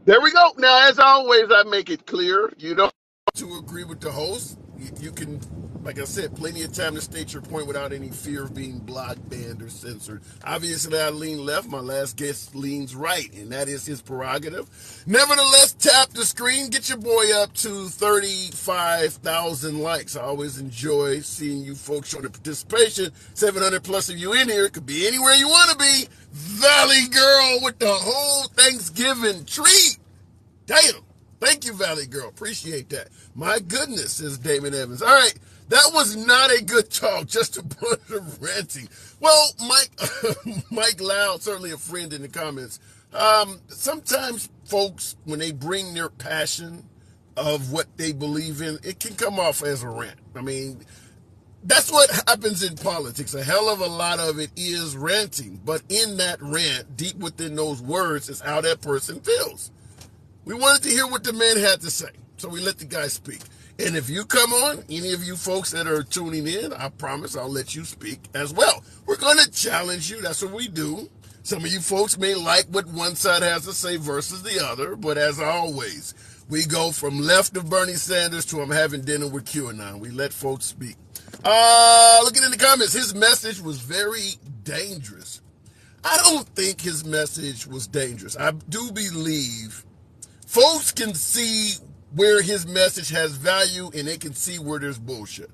There we go. Now, as always, I make it clear you don't have to agree with the host. You can, like I said, plenty of time to state your point without any fear of being blocked, banned, or censored. Obviously, I lean left. My last guest leans right, and that is his prerogative. Nevertheless, tap the screen. Get your boy up to 35,000 likes. I always enjoy seeing you folks show the participation. 700 plus of you in here. It could be anywhere you want to be. Valley Girl with the whole Thanksgiving treat. Damn. Thank you, Valley Girl. Appreciate that. My goodness, says Damon Evans. All right. That was not a good talk, just a bunch of ranting. Well, Mike Loud, certainly a friend in the comments. Sometimes folks, when they bring their passion of what they believe in, it can come off as a rant. I mean, that's what happens in politics. A hell of a lot of it is ranting. But in that rant, deep within those words, is how that person feels. We wanted to hear what the man had to say, so we let the guy speak. And if you come on, any of you folks that are tuning in, I promise I'll let you speak as well. We're going to challenge you. That's what we do. Some of you folks may like what one side has to say versus the other, but as always, we go from left of Bernie Sanders to I'm having dinner with QAnon. We let folks speak. Looking in the comments, his message was very dangerous. I don't think his message was dangerous. I do believe folks can see where his message has value and they can see where there's bullshit.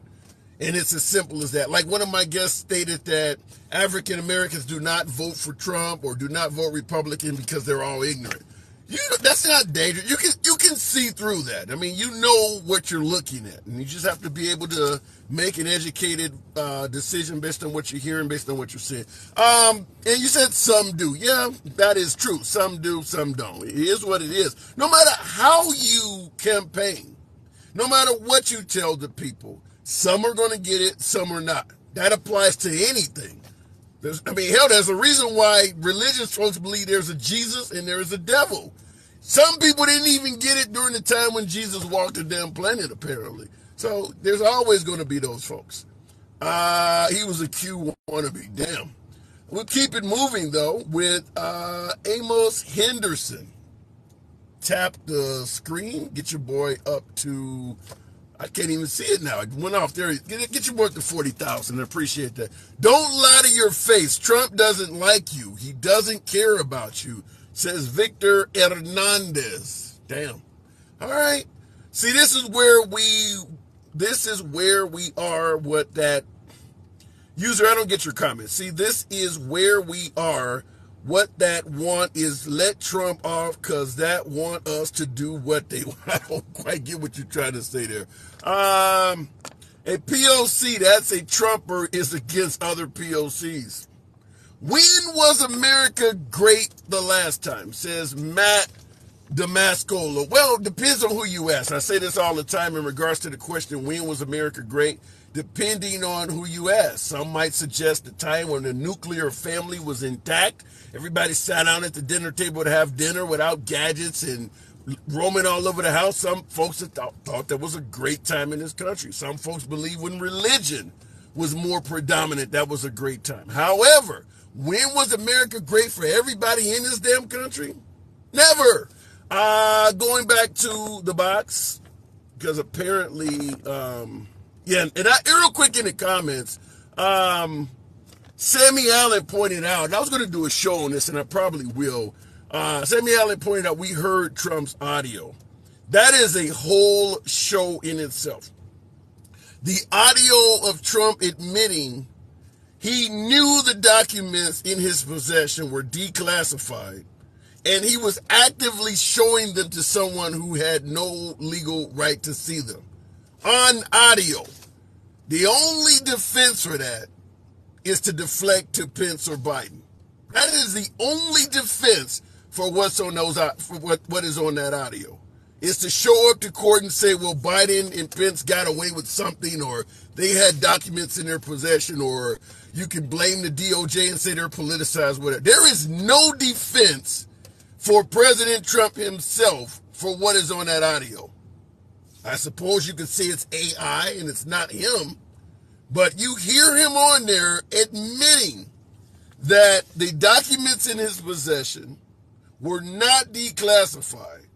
And it's as simple as that. Like one of my guests stated that African Americans do not vote for Trump or do not vote Republican because they're all ignorant. That's not dangerous. You can see through that. I mean, you know what you're looking at, and you just have to be able to make an educated decision based on what you're hearing, based on what you're seeing. And you said some do. Yeah, that is true. Some do, some don't. It is what it is. No matter how you campaign, no matter what you tell the people, some are going to get it, some are not. That applies to anything. There's a reason why religious folks believe there's a Jesus and there is a devil. Some people didn't even get it during the time when Jesus walked the damn planet, apparently. So there's always going to be those folks. He was a Q wannabe. Damn. We'll keep it moving, though, with Amos Henderson. Tap the screen. Get your boy up to... I can't even see it now. It went off there. Get your boy to 40,000. I appreciate that. Don't lie to your face. Trump doesn't like you. He doesn't care about you, says Victor Hernandez. Damn. All right. See, this is where we are. What that user, I don't get your comment. See, this is where we are. What that want is let Trump off because that want us to do what they want. I don't quite get what you're trying to say there. A POC, that's a Trumper, is against other POCs. When was America great the last time, says Matt Damascola? Well, it depends on who you ask. I say this all the time in regards to the question, when was America great? Depending on who you ask. Some might suggest the time when the nuclear family was intact. Everybody sat down at the dinner table to have dinner without gadgets and roaming all over the house. Some folks thought that was a great time in this country. Some folks believe when religion was more predominant, that was a great time. However, when was America great for everybody in this damn country? Never. Going back to the box, because apparently, and real quick in the comments, Sammy Allen pointed out, and I was going to do a show on this, and I probably will. Sammy Allen pointed out we heard Trump's audio. That is a whole show in itself. The audio of Trump admitting he knew the documents in his possession were declassified, and he was actively showing them to someone who had no legal right to see them. On audio. The only defense for that is to deflect to Pence or Biden. That is the only defense for what's on those for what is on that audio. It's to show up to court and say, well, Biden and Pence got away with something, or they had documents in their possession, or you can blame the DOJ and say they're politicized, whatever. There is no defense for President Trump himself for what is on that audio. I suppose you could say it's AI and it's not him, but you hear him on there admitting that the documents in his possession were not declassified,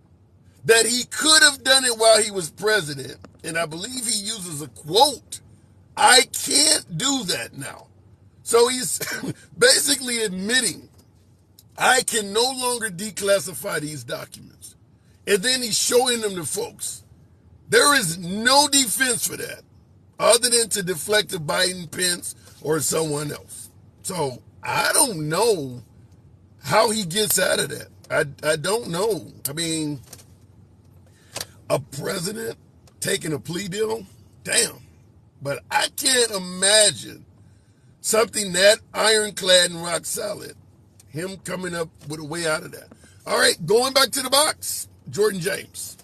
that he could have done it while he was president, and I believe he uses a quote, "I can't do that now." So he's basically admitting, I can no longer declassify these documents. And then he's showing them to folks. There is no defense for that other than to deflect to Biden, Pence, or someone else. So I don't know how he gets out of that. I don't know. I mean, a president taking a plea deal? Damn. But I can't imagine something that ironclad and rock solid, him coming up with a way out of that. All right, going back to the box, Jordan James.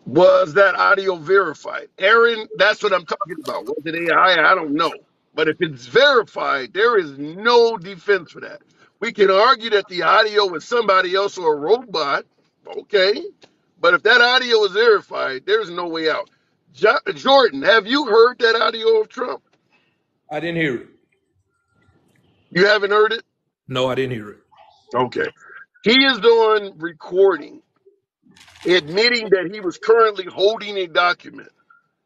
Was that audio verified? Aaron, that's what I'm talking about. Was it AI? I don't know. But if it's verified, there is no defense for that. We can argue that the audio was somebody else or a robot. Okay. But if that audio is verified, there's no way out. Jordan, have you heard that audio of Trump? I didn't hear it. You haven't heard it? No, I didn't hear it. Okay. He is doing recording, admitting that he was currently holding a document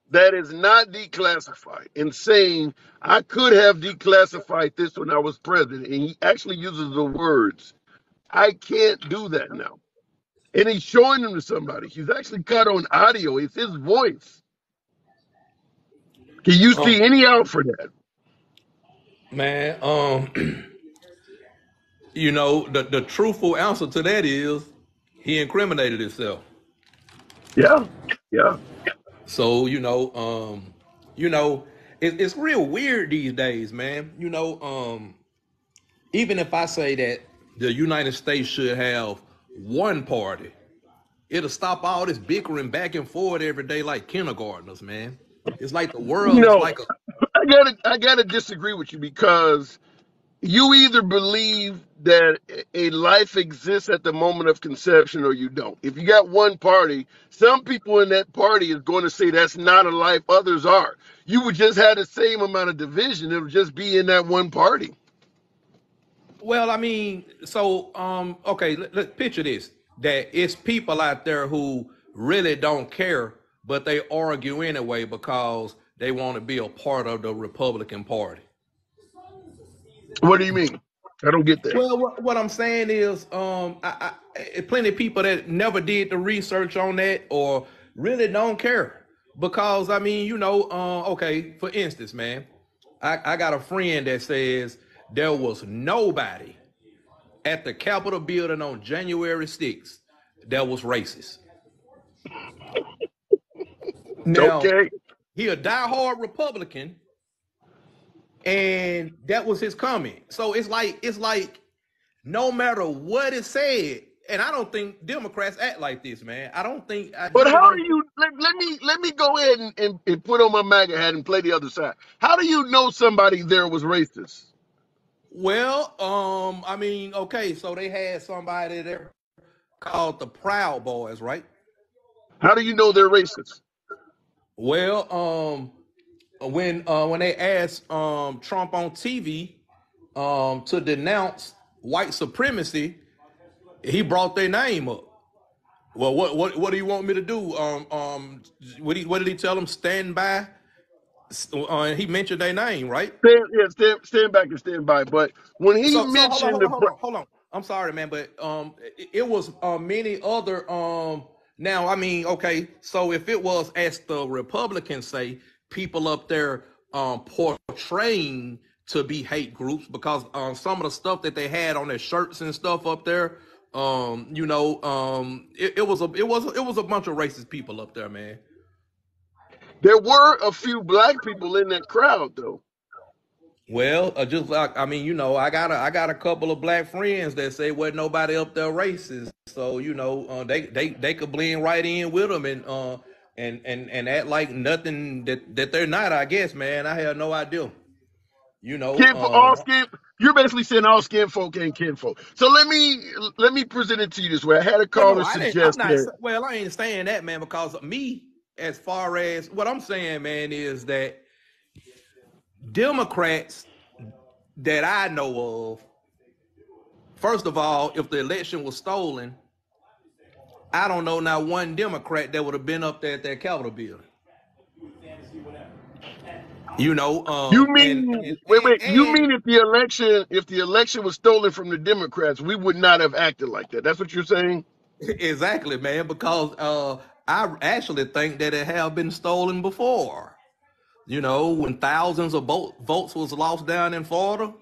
that is not declassified and saying, I could have declassified this when I was president. And he actually uses the words, I can't do that now. And he's showing them to somebody. He's actually caught on audio. It's his voice. Can you see any out for that? Man, you know, the truthful answer to that is he incriminated himself. Yeah. Yeah. So, it's real weird these days, man. Even if I say that the United States should have one party, it'll stop all this bickering back and forth every day like kindergartners, man. It's like the world is like a... I gotta disagree with you, because you either believe that a life exists at the moment of conception or you don't. If you got one party, some people in that party is going to say that's not a life, others are. You would just have the same amount of division. It would just be in that one party. Well, I mean, so, okay, let's picture this, that it's people out there who really don't care, but they argue anyway because they want to be a part of the Republican Party. What do you mean? I don't get that. Well, what I'm saying is, plenty of people that never did the research on that or really don't care. Because, I mean, okay, for instance, man, I got a friend that says there was nobody at the Capitol building on January 6th that was racist. Now, okay. He a diehard Republican, and that was his comment. So it's like no matter what is said, and I don't think Democrats act like this, man. I don't think. But how do you? Let me go ahead and put on my MAGA hat and play the other side. How do you know somebody there was racist? Well, I mean, okay, so they had somebody there called the Proud Boys, right? How do you know they're racist? Well, when they asked Trump on TV to denounce white supremacy, he brought their name up. Well, what do you want me to do? What did he tell them? Stand by. He mentioned their name, right? Stand back and stand by. But when he mentioned hold on. I'm sorry, man, but it was many other. Now, I mean, okay, so if it was, as the Republicans say, people up there portraying to be hate groups, because some of the stuff that they had on their shirts and stuff up there, it was a bunch of racist people up there, man. There were a few black people in that crowd, though. Well, just like I got a couple of black friends that say wasn't nobody up there racist, so they could blend right in with them and act like nothing that they're not. I guess, man, I have no idea. You know, Kin for all skin. You're basically saying all skin folk ain't kinfolk. So let me present it to you this way. I had a well, no, caller I didn't. I'm suggest not. that Well, I ain't saying that, man, because of me. As far as what I'm saying, man, is that Democrats that I know of, first of all, if the election was stolen, I don't know not one Democrat that would have been up there at that Capitol building. You know, you and mean and wait. and, You and mean if the election was stolen from the Democrats, we would not have acted like that. That's what you're saying? exactly, man, because I actually think that it have been stolen before. You know, when thousands of votes was lost down in Florida,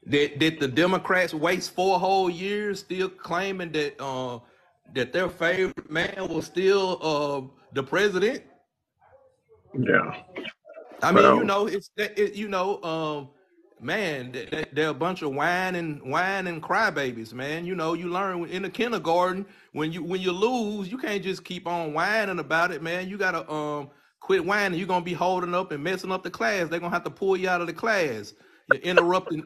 did the Democrats waste 4 whole years still claiming that their favorite man was still the president? Yeah. I mean, Well, man, they're a bunch of whine and crybabies, man. You know, you learn in the kindergarten when you lose, you can't just keep on whining about it, man. You gotta quit whining. You're gonna be holding up and messing up the class. They're gonna have to pull you out of the class. You're okay.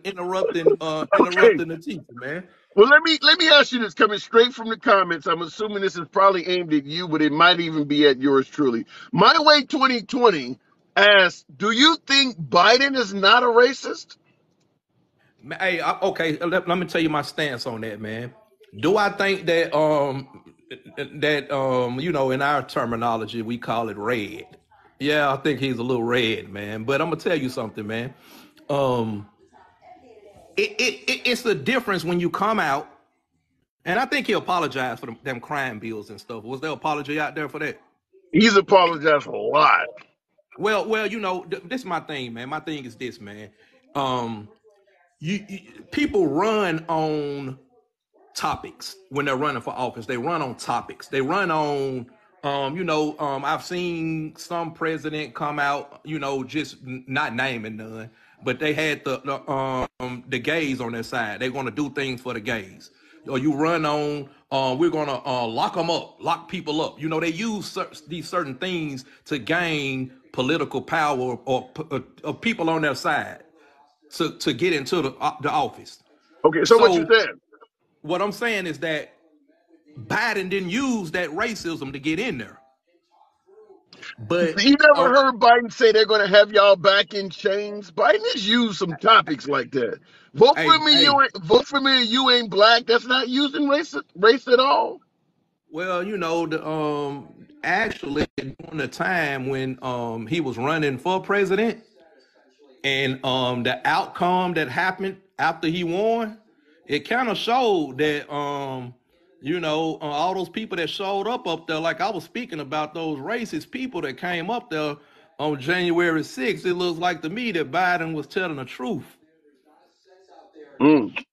interrupting the teacher, man. Well, let me ask you this, coming straight from the comments. I'm assuming this is probably aimed at you, but it might even be at yours truly. My Way 2020 asks, "Do you think Biden is not a racist?" Hey, okay, let me tell you my stance on that, man. Do I think that in our terminology we call it red? Yeah, I think he's a little red, man. But I'm gonna tell you something, man. Um, it's the difference when you come out, and I think he apologized for them crime bills and stuff. Was there apology out there for that? He's apologized a lot. Well, this is my thing, man. My thing is this, man. Um, people run on topics when they're running for office. They run on topics. They run on, I've seen some president come out, just not naming none, but they had the gays on their side. They're going to do things for the gays. Or you run on, we're going to lock them up, lock people up. You know, they use these certain things to gain political power or people on their side to get into the office. Okay, so what you So said? what I'm saying is that Biden didn't use that racism to get in there. But You never heard Biden say they're going to have y'all back in chains? Biden has used some topics like that. Vote for hey, me, hey, you ain't black. That's not using race at all. well, actually during the time when he was running for president and the outcome that happened after he won, it kind of showed that all those people that showed up there, like I was speaking about those racist people that came up there on January 6th, it looks like to me that Biden was telling the truth. Mm.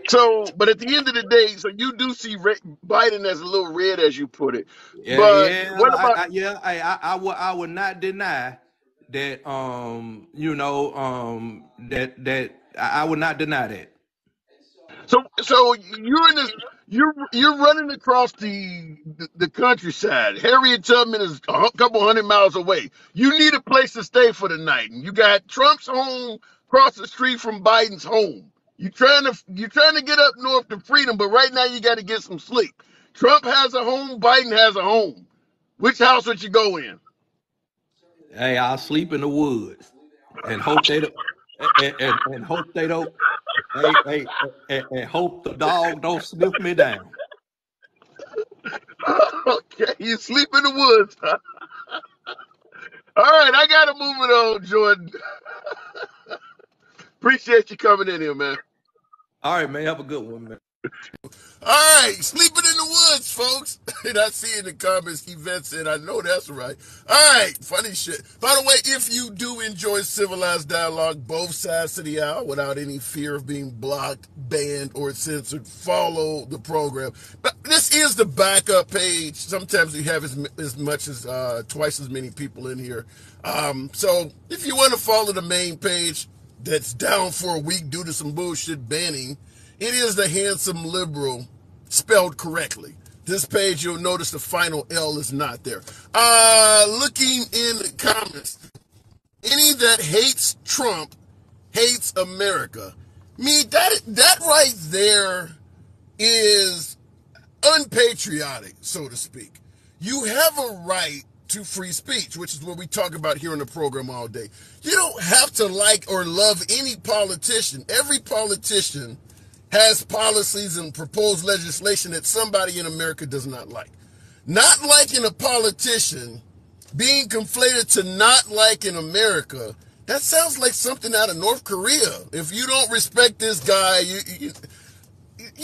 So, but at the end of the day, so you do see Biden as a little red, as you put it. Yeah, But yeah, what about I would not deny that. That I would not deny that. so you're in this you're running across the countryside. Harriet Tubman is a couple hundred miles away. You need a place to stay for the night, and you got Trump's home across the street from Biden's home. You're trying to get up north to freedom, but right now you got to get some sleep. Trump has a home, Biden has a home. Which house would you go in? Hey, I'll sleep in the woods and hope they don't, and hope they don't, and hope the dog don't sniff me down. Okay, you sleep in the woods. Huh? All right, I gotta move it on, Jordan. Appreciate you coming in here, man. All right, man, have a good one, man. All right, sleeping in the woods, folks. And I see in the comments, Yvette said, I know that's right. All right, funny shit. By the way, if you do enjoy civilized dialogue, both sides of the aisle, without any fear of being blocked, banned, or censored, follow the program. But this is the backup page. Sometimes we have as much as twice as many people in here. So if you want to follow the main page, that's down for a week due to some bullshit banning. It is the handsome liberal spelled correctly. This page, you'll notice the final L is not there. Looking in the comments, any that hates Trump hates America. Me, that right there is unpatriotic, so to speak. You have a right to free speech, which is what we talk about here on the program all day. You don't have to like or love any politician. Every politician has policies and proposed legislation that somebody in America does not like. Not liking a politician, being conflated to not liking America, that sounds like something out of North Korea. If you don't respect this guy, you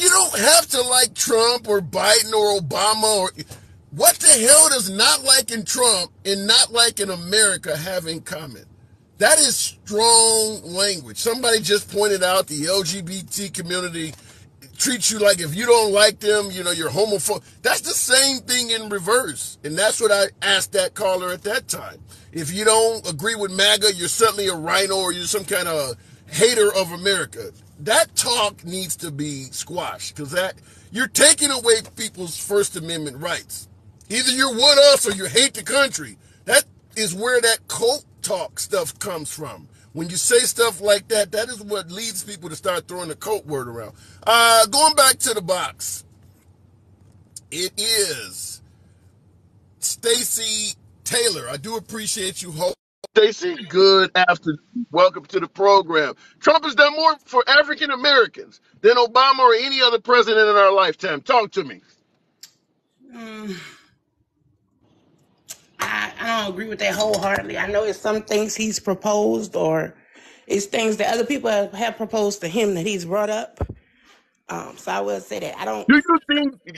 don't have to like Trump or Biden or Obama or... What the hell does not liking Trump and not liking America have in common? That is strong language. Somebody just pointed out the LGBT community treats you like if you don't like them, you're homophobic. That's the same thing in reverse. And that's what I asked that caller at that time. If you don't agree with MAGA, you're certainly a rhino or you're some kind of hater of America. That talk needs to be squashed because you're taking away people's First Amendment rights. Either you're with us or you hate the country. That is where that cult talk stuff comes from. When you say stuff like that, that is what leads people to start throwing the cult word around. Going back to the box, it is Stacy Taylor. I do appreciate you, Stacy. Good afternoon. Welcome to the program. Trump has done more for African Americans than Obama or any other president in our lifetime. Talk to me. I don't agree with that wholeheartedly. I know it's some things he's proposed or it's things that other people have proposed to him that he's brought up. So I will say that.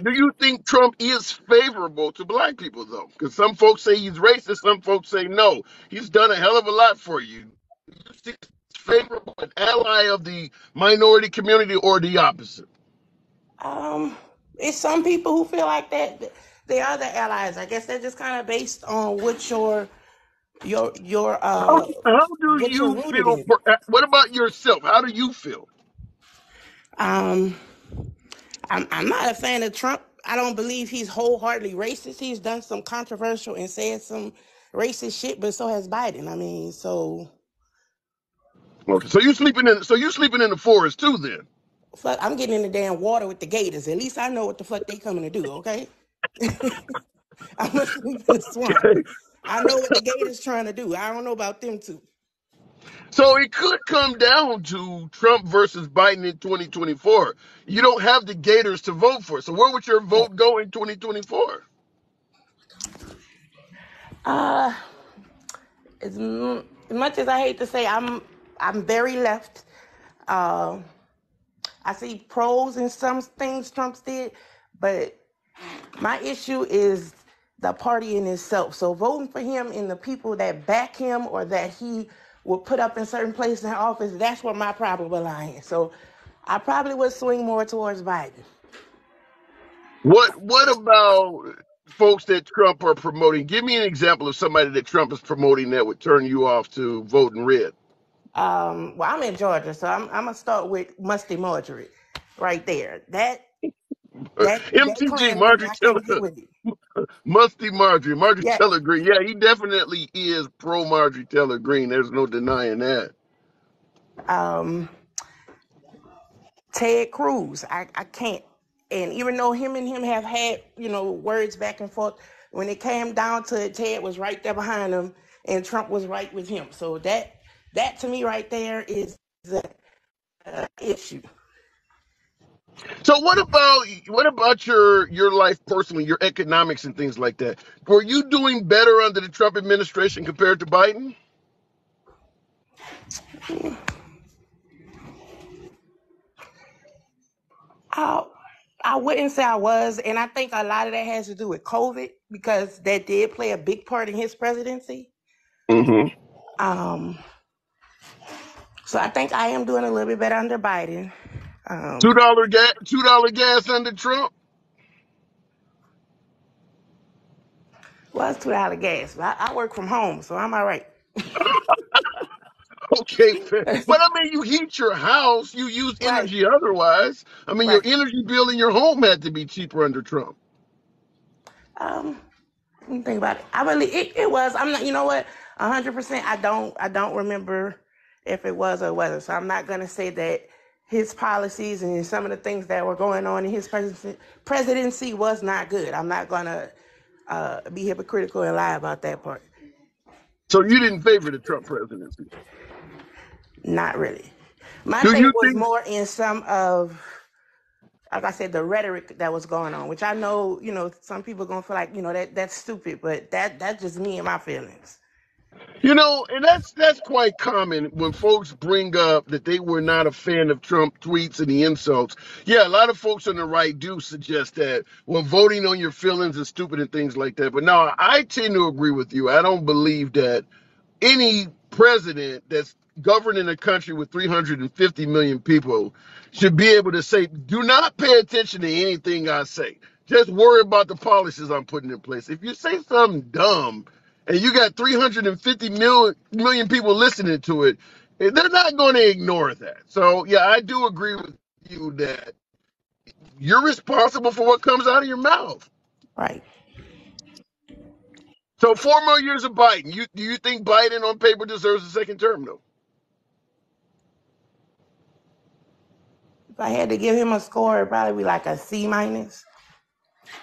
Do you think Trump is favorable to black people though? Because some folks say he's racist, some folks say no. He's done a hell of a lot for you. Do you think he's favorable, an ally of the minority community, or the opposite? It's some people who feel like that they are the allies. I guess they're just kind of based on what your How do what you're you rooted feel? in. What about yourself? How do you feel? I'm not a fan of Trump. I don't believe he's wholeheartedly racist. He's done some controversial and said some racist shit, but so has Biden. I mean, so Okay, so you sleeping in the forest too then? fuck, I'm getting in the damn water with the gators. At least I know what the fuck they coming to do, okay? I'm gonna sleep in the swamp. I know what the gators trying to do. I don't know about them two. So it could come down to Trump versus Biden in 2024. You don't have the Gators to vote for. So where would your vote go in 2024? As much as I hate to say, I'm very left. I see pros in some things Trump did, but my issue is the party in itself. So voting for him and the people that back him or that he will put up in certain places in office, that's where my problem will lie in. So I probably would swing more towards Biden. What about folks that Trump are promoting? Give me an example of somebody that Trump is promoting that would turn you off to voting red. Well, I'm in Georgia, so I'm gonna start with Musty Marjorie, right there. That MTG, clan leader, Marjorie I Taylor, can't get with it. Musty Marjorie Yeah. Taylor Greene. Yeah, he definitely is pro Marjorie Taylor Greene. There's no denying that. Ted Cruz, I can't. And even though him and him have had, words back and forth, when it came down to it, Ted was right there behind him and Trump was right with him. So that to me right there is the issue. So what about your life personally, your economics and things like that? Were you doing better under the Trump administration compared to Biden? I wouldn't say I was, and I think a lot of that has to do with COVID because that did play a big part in his presidency. Mm-hmm. So I think I am doing a little bit better under Biden. $2 gas under Trump. Well, it's $2 gas, but I work from home, so I'm all right. Okay, fair. But I mean, you heat your house, you use Right, energy otherwise. I mean, your right. energy bill in your home had to be cheaper under Trump. Um, Let me think about it. I believe it was. I'm not. You know what? 100%. I don't remember if it was or wasn't. So I'm not gonna say that his policies and some of the things that were going on in his presidency was not good. I'm not gonna be hypocritical and lie about that part. So you didn't favor the Trump presidency. Not really. My Do thing you was think, more in some of, like I said, the rhetoric that was going on, which I know, some people are gonna feel like, that's stupid, but that's just me and my feelings. and that's quite common when folks bring up that they were not a fan of Trump tweets and the insults. Yeah, a lot of folks on the right do suggest that, well, voting on your feelings is stupid and things like that. But no, I tend to agree with you. I don't believe that any president that's governing a country with 350 million people should be able to say, do not pay attention to anything I say. Just worry about the policies I'm putting in place. If you say something dumb and you got 350 million people listening to it, they're not going to ignore that. So, yeah, I do agree with you that you're responsible for what comes out of your mouth. Right. So, 4 more years of Biden. Do you think Biden on paper deserves a second term, though? If I had to give him a score, it'd probably be like a C minus.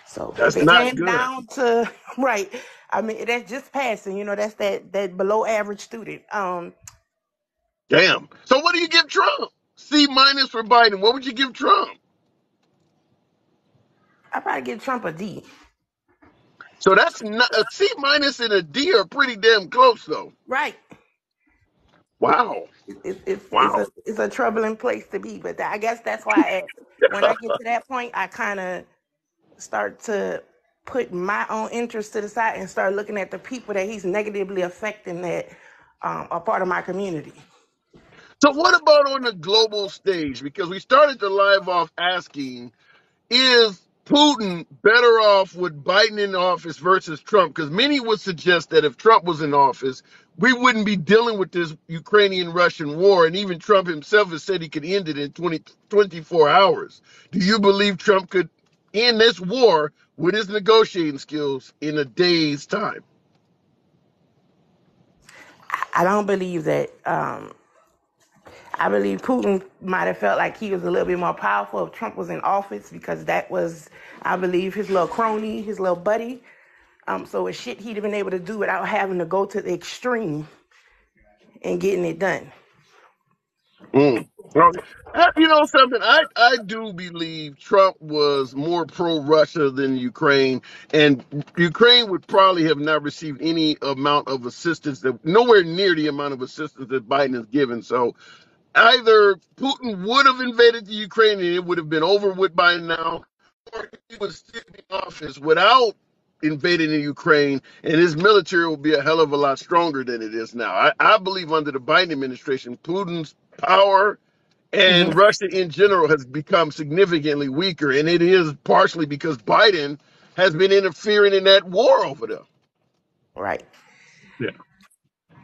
So if That's it not came good. down to right, I mean that's just passing. That's that below average student. Damn. So what do you give Trump? C minus for Biden. What would you give Trump? I probably give Trump a D. So that's not a C minus and a D are pretty damn close though. Right. Wow. It's Wow. a troubling place to be, but I guess that's why when I get to that point, I kind of start to put my own interests to the side and start looking at the people that he's negatively affecting that are part of my community. So what about on the global stage? Because we started the live off asking, is Putin better off with Biden in office versus Trump? Because many would suggest that if Trump was in office, we wouldn't be dealing with this Ukrainian Russian war. And even Trump himself has said he could end it in 24 hours. Do you believe Trump could end this war with his negotiating skills in a day's time? I don't believe that. I believe Putin might have felt like he was a little bit more powerful if Trump was in office because that was, I believe, his little crony, his little buddy. So it's shit he'd have been able to do without having to go to the extreme and getting it done. Well, you know something? I do believe Trump was more pro-Russia than Ukraine, and Ukraine would probably have not received any amount of assistance that nowhere near the amount of assistance that Biden has given. So either Putin would have invaded the Ukraine and it would have been over with by now, or he would still be in office without invading the Ukraine, and his military will be a hell of a lot stronger than it is now. I believe under the Biden administration, Putin's power and Mm-hmm. Russia in general has become significantly weaker, and it is partially because Biden has been interfering in that war over there. Right. Yeah.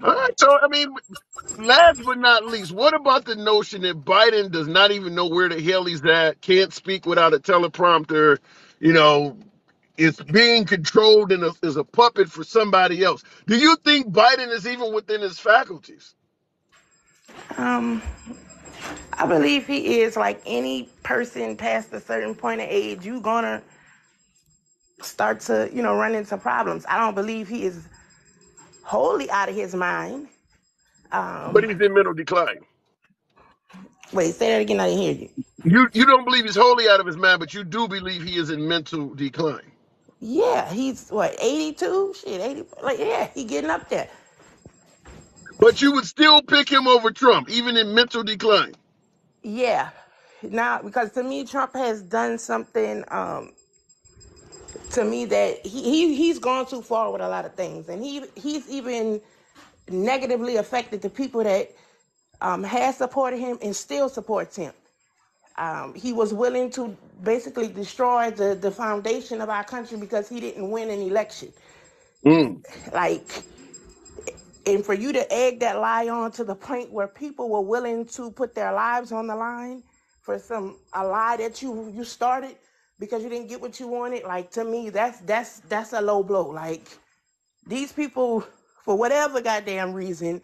All right. So, I mean, last but not least, what about the notion that Biden does not even know where the hell he's at, can't speak without a teleprompter, you know, is being controlled and is a puppet for somebody else? Do you think Biden is even within his faculties? Um, I believe he is like any person past a certain point of age. You gonna start to, run into problems. I don't believe he is wholly out of his mind. But he's in mental decline. Wait, say that again. I didn't hear you. You don't believe he's wholly out of his mind, but you do believe he is in mental decline. Yeah, he's what, 82? Shit, 80. Like, yeah, he getting up there. But you would still pick him over Trump, even in mental decline. Yeah. Now, because to me, Trump has done something to me that he's gone too far with a lot of things, and he's even negatively affected the people that has supported him and still supports him. He was willing to basically destroy the foundation of our country because he didn't win an election. Mm. Like, And for you to egg that lie on to the point where people were willing to put their lives on the line for a lie that you started because you didn't get what you wanted, like, to me, that's a low blow. Like, these people, for whatever goddamn reason,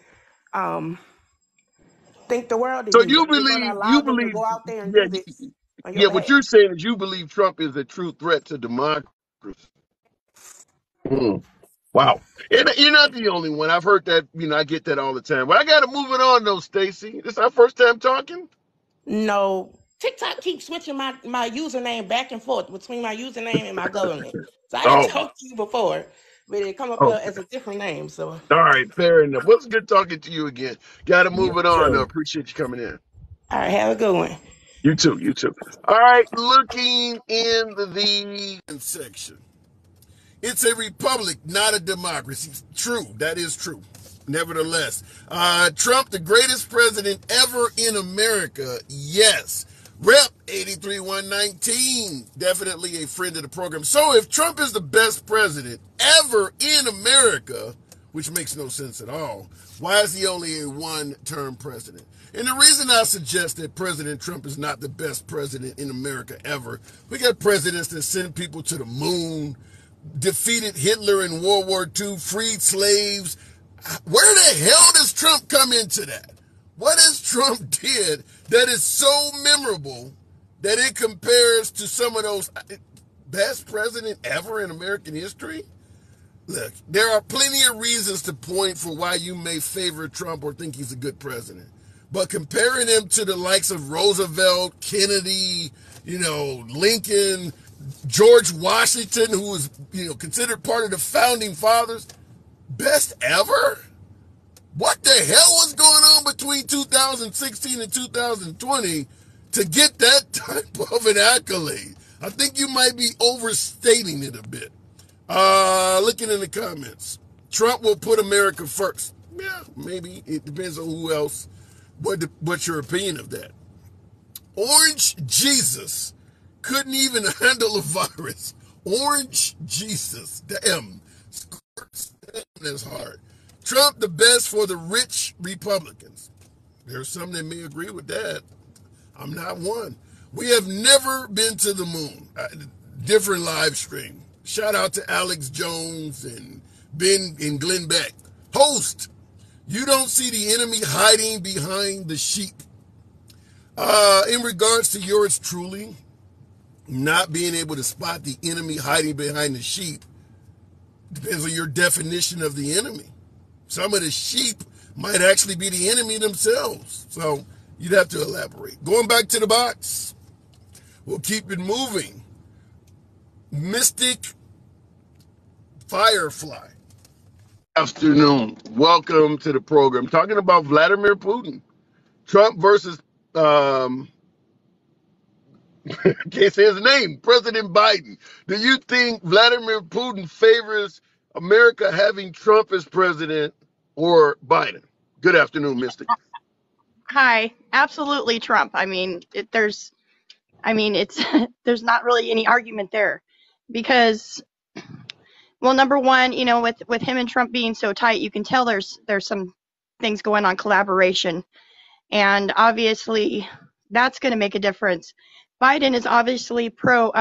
think the world of So you, and you're gonna allow them to go out there and yeah, do this on your yeah. What behalf. you're saying is you believe Trump is a true threat to democracy. Hmm. Wow. And you're not the only one. I've heard that, I get that all the time. But I got to move it on, though, Stacy. This is our first time talking? No, TikTok keeps switching my username back and forth between my username and my government. So I had Oh, talked to you before, but it come up oh. as a different name. So All right, fair enough. Well, it's good talking to you again. Got to you move it on, though. too. Appreciate you coming in. All right, have a good one. You too, you too. All right, looking in the section. It's a republic, not a democracy. True, that is true. Nevertheless, Trump, the greatest president ever in America, yes. Rep 83119, definitely a friend of the program. So if Trump is the best president ever in America, which makes no sense at all, why is he only a one-term president? And the reason I suggest that President Trump is not the best president in America ever, we got presidents that send people to the moon, defeated Hitler in World War II, freed slaves. Where the hell does Trump come into that? What has Trump did that is so memorable that it compares to some of those best president ever in American history? Look, there are plenty of reasons to point for why you may favor Trump or think he's a good president. But comparing him to the likes of Roosevelt, Kennedy, Lincoln, George Washington, who was, considered part of the founding fathers, best ever? What the hell was going on between 2016 and 2020 to get that type of an accolade? I think you might be overstating it a bit. Looking in the comments, Trump will put America first. Yeah, maybe. It depends on who else. What's your opinion of that? Orange Jesus couldn't even handle a virus. Orange Jesus. Damn. That's hard. Trump the best for the rich Republicans. There's some that may agree with that. I'm not one. We have never been to the moon. Different live stream. Shout out to Alex Jones and Ben and Glenn Beck. Host, you don't see the enemy hiding behind the sheep. In regards to yours truly, not being able to spot the enemy hiding behind the sheep, depends on your definition of the enemy. Some of the sheep might actually be the enemy themselves. So you'd have to elaborate. Going back to the box, we'll keep it moving. Mystic Firefly. Afternoon. Welcome to the program. Talking about Vladimir Putin. Trump versus, can't say his name, President Biden. Do you think Vladimir Putin favors America having Trump as president or Biden? Good afternoon, Mystic. Hi, absolutely Trump. It's there's not really any argument there because, well, number one, with him and Trump being so tight, you can tell there's some things going on collaboration, and obviously that's going to make a difference. Biden is obviously pro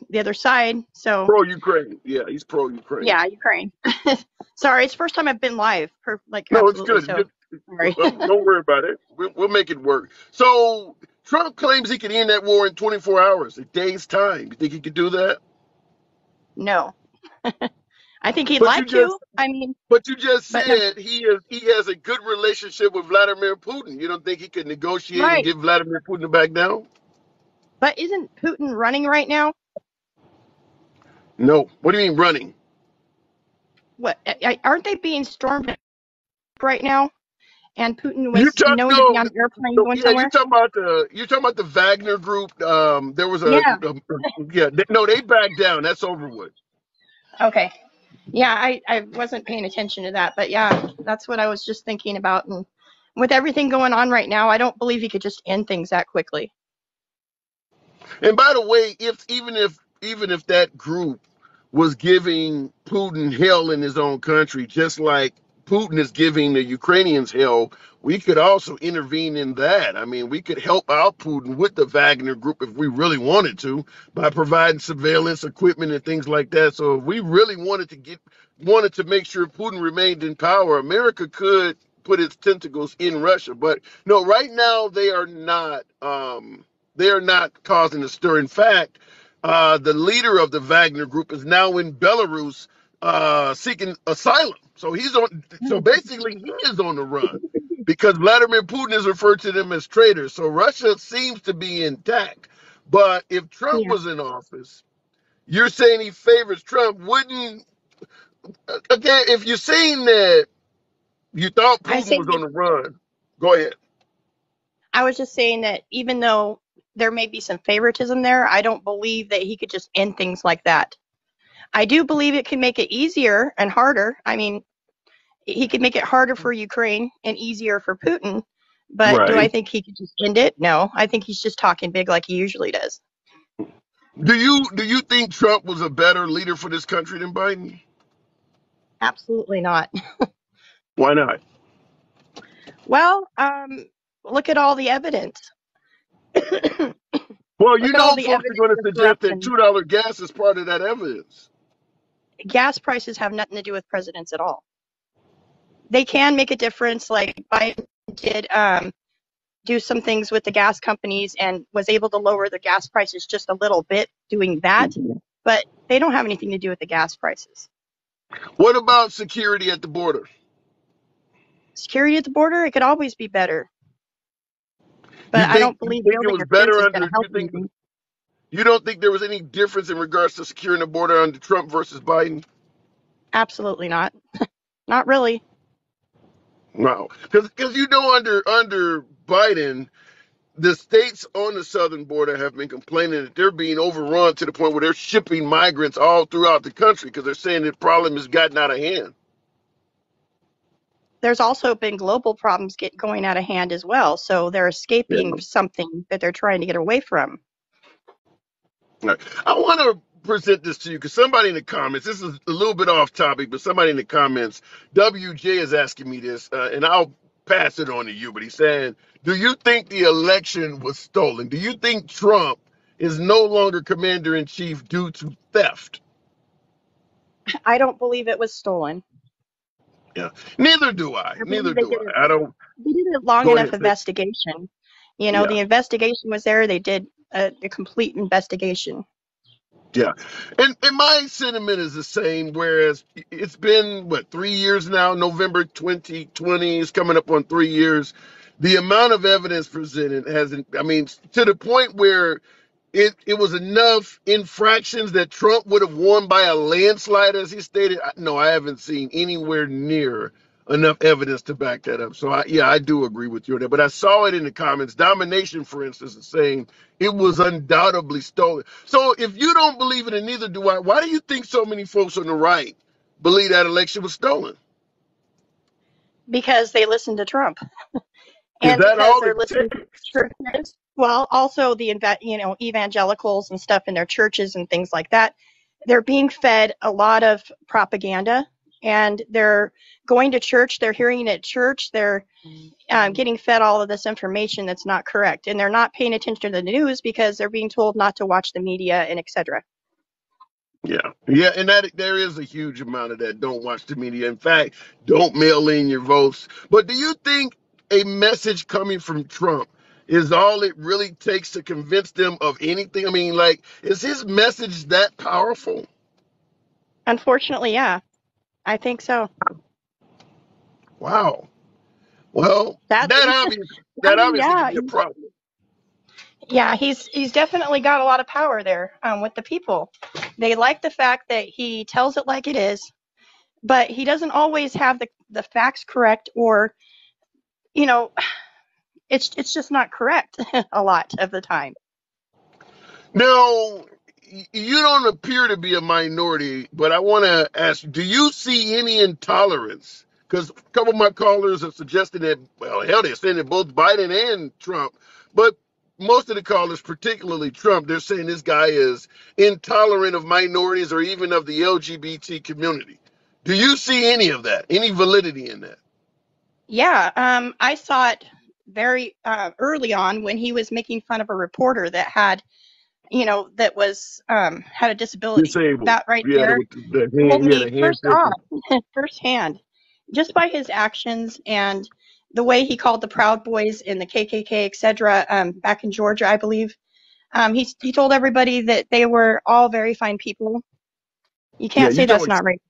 the other side, so Pro Ukraine. Yeah, he's pro Ukraine. yeah, Ukraine. Sorry, it's the first time I've been live. No, it's Absolutely. good. So sorry. Don't worry about it. We'll make it work. So Trump claims he can end that war in 24 hours, a day's time. You think he could do that? No. I think he'd But you like to. just, But no. said he has a good relationship with Vladimir Putin. You don't think he could negotiate and Right. get Vladimir Putin to back down? But isn't Putin running right now? No. What do you mean running? What aren't they being stormed right now? And Putin You was talk known to be no, on an airplane no going yeah. somewhere. You're talking about the Wagner group. There was Yeah. no, they backed down. That's over with. Okay. Yeah, I wasn't paying attention to that, but yeah, that's what I was just thinking about. And with everything going on right now, I don't believe he could just end things that quickly. And by the way, even if that group was giving Putin hell in his own country, just like Putin is giving the Ukrainians hell, we could also intervene in that. I mean, we could help out Putin with the Wagner group if we really wanted to by providing surveillance equipment and things like that. So if we really wanted to make sure Putin remained in power, America could put its tentacles in Russia. But no, right now they are not causing a stir. In fact, the leader of the Wagner group is now in Belarus seeking asylum. So basically he is on the run because Vladimir Putin has referred to them as traitors. So Russia seems to be intact. But if Trump Yeah. was in office, you're saying he favors Trump, wouldn't again, if you're saying that you thought I Putin say was on the run, go ahead. I was just saying that even though there may be some favoritism there, I don't believe that he could just end things like that. I do believe it can make it easier and harder. I mean, he could make it harder for Ukraine and easier for Putin. But do I Right. think he could just end it? No. I think he's just talking big like he usually does. Do you think Trump was a better leader for this country than Biden? Absolutely not. Why not? Well, look at all the evidence. Well, Look you at all know, the folks are evidence going to of suggest that corruption. $2 gas is part of that evidence. Gas prices have nothing to do with presidents at all. They can make a difference, like Biden did do some things with the gas companies and was able to lower the gas prices just a little bit doing that, but they don't have anything to do with the gas prices. What about security at the border? Security at the border, it could always be better, You but I think don't you believe think it building was a fence better is going under? to help anything. You don't think there was any difference in regards to securing the border under Trump versus Biden? Absolutely not. Not really. No, because under Biden, the states on the southern border have been complaining that they're being overrun to the point where they're shipping migrants all throughout the country because they're saying the problem has gotten out of hand. There's also been global problems going out of hand as well, so they're escaping something that they're trying to get away from. Right. I want to present this to you because somebody in the comments, this is a little bit off topic, but somebody in the comments, WJ is asking me this, and I'll pass it on to you. But he's saying, do you think the election was stolen? Do you think Trump is no longer commander in chief due to theft? I don't believe it was stolen. Yeah. Neither do I. I Neither believe they do did I. I don't. a long Go enough ahead. investigation. Yeah. The investigation was there. They did a complete investigation. Yeah. And my sentiment is the same, whereas it's been, what, 3 years now? November 2020 is coming up on 3 years. The amount of evidence presented hasn't, I mean, to the point where it was enough infractions that Trump would have won by a landslide, as he stated. No, I haven't seen anywhere near enough evidence to back that up. So, yeah, I do agree with you on that. But I saw it in the comments. Domination, for instance, is saying it was undoubtedly stolen. So, if you don't believe it, and neither do I, why do you think so many folks on the right believe that election was stolen? Because they listened to Trump, Is and that because all they're it listening to takes? churches. Well, also the evangelicals and stuff in their churches and things like that. They're being fed a lot of propaganda, and they're going to church. They're hearing it at church. They're getting fed all of this information that's not correct, and they're not paying attention to the news because they're being told not to watch the media and etc. Yeah, and that there is a huge amount of that. Don't watch the media. In fact, don't mail in your votes. But do you think a message coming from Trump is all it really takes to convince them of anything? I mean, like, is his message that powerful? Unfortunately, yeah, I think so. Wow. Well, That I that mean, obviously could yeah, be a problem. yeah, he's definitely got a lot of power there with the people. They like the fact that he tells it like it is, but he doesn't always have the facts correct, or you know, it's just not correct a lot of the time. Now, you don't appear to be a minority, but I want to ask, do you see any intolerance? Because a couple of my callers are suggesting that, well, hell, they're saying that both Biden and Trump, but most of the callers, particularly Trump, they're saying this guy is intolerant of minorities or even of the LGBT community. Do you see any of that? Any validity in that? Yeah, I saw it very early on when he was making fun of a reporter that had, that was had a disability. Disabled. That right Yeah, there the told hand. Yeah, me the hand first symptom. off, firsthand, just by his actions and the way he called the Proud Boys and the KKK, etc. Back in Georgia, I believe. He told everybody that they were all very fine people. You Yeah, can't you say talking that's about not right.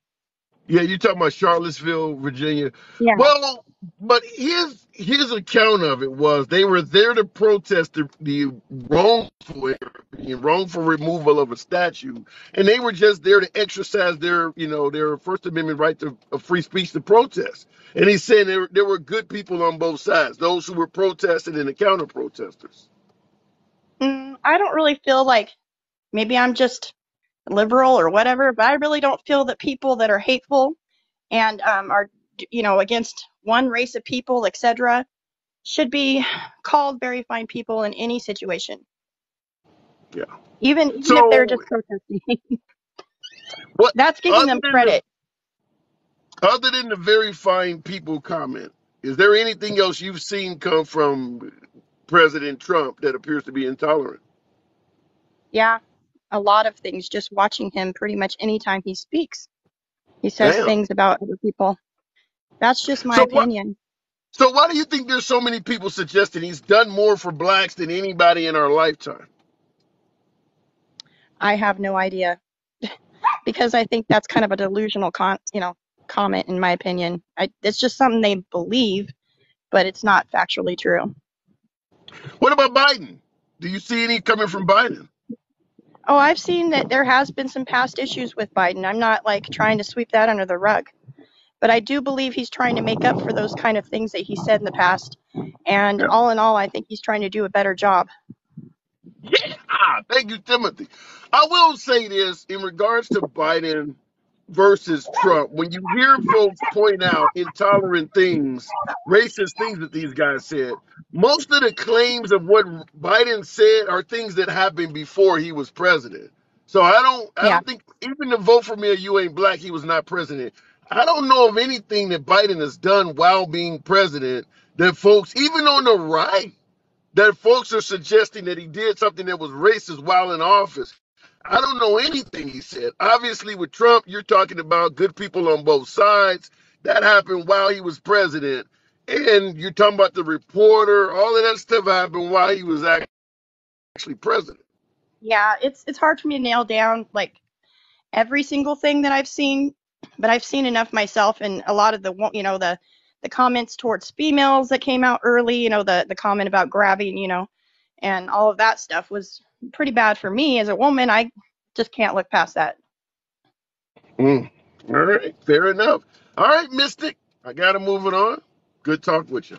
Yeah, you're talking about Charlottesville, Virginia. Yeah. Well, but his account of it was they were there to protest the wrongful removal of a statue, and they were just there to exercise their First Amendment right to of free speech to protest. And he's saying there were good people on both sides, those who were protesting and the counter protesters. I don't really feel like, maybe I'm just liberal or whatever, but I really don't feel that people that are hateful and are, against one race of people, etc., should be called very fine people in any situation, Yeah. even if they're So just protesting. what That's giving other them than the credit. Other than the very fine people comment, is there anything else you've seen come from President Trump that appears to be intolerant? Yeah, a lot of things. Just watching him, pretty much anytime he speaks, he says Damn. things about other people. That's just my So what? opinion. So why do you think there's so many people suggesting he's done more for blacks than anybody in our lifetime? I have no idea, because I think that's kind of a delusional comment, in my opinion. It's just something they believe, but it's not factually true. What about Biden? Do you see any coming from Biden? Oh, I've seen that there has been some past issues with Biden. I'm not like trying to sweep that under the rug, but I do believe he's trying to make up for those kind of things that he said in the past. And Yeah. all in all, I think he's trying to do a better job. Yeah. Thank you, Timothy. I will say this in regards to Biden versus Trump. When you hear folks point out intolerant things, racist things that these guys said, most of the claims of what Biden said are things that happened before he was president. So I Yeah. don't think even to vote for me or you ain't black, he was not president. I don't know of anything that Biden has done while being president that folks, even on the right, that folks are suggesting that he did something that was racist while in office. I don't know anything he said. Obviously, with Trump, you're talking about good people on both sides. That happened while he was president. And you're talking about the reporter, all of that stuff happened while he was actually president. Yeah, it's hard for me to nail down like every single thing that I've seen, but I've seen enough myself, and a lot of the comments towards females that came out early, the comment about grabbing, and all of that stuff was pretty bad for me as a woman. I just can't look past that. Mm. All right, fair enough. All right, Mystic, I got to move it on. Good talk with you.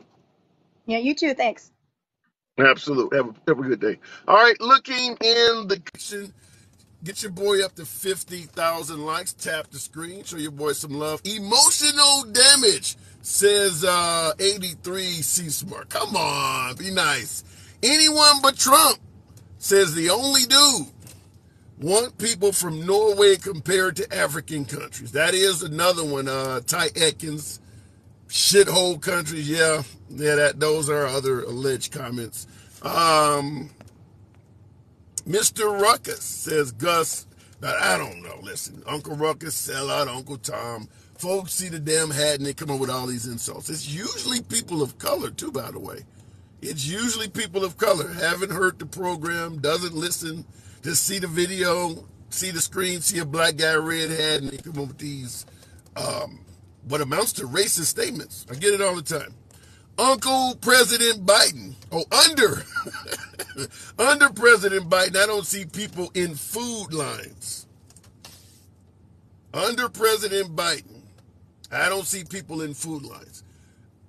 Yeah, you too. Thanks. Absolutely. Have a good day. All right, looking in the kitchen. Get your boy up to 50,000 likes. Tap the screen. Show your boy some love. Emotional damage, says 83 C Smart. Come on, be nice. Anyone but Trump, says the only dude. Want people from Norway compared to African countries. That is another one. Ty Atkins. Shithole countries. Yeah, those are other alleged comments. Mr. Ruckus, says Gus, but I don't know. Listen, Uncle Ruckus, sell out Uncle Tom. Folks see the damn hat and they come up with all these insults. It's usually people of color, too, by the way. It's usually people of color. Haven't heard the program, doesn't listen, just see the video, see the screen, see a black guy, red hat, and they come up with these, what amounts to racist statements. I get it all the time. Uncle President Biden. Oh, under President Biden, I don't see people in food lines. Under President Biden, I don't see people in food lines.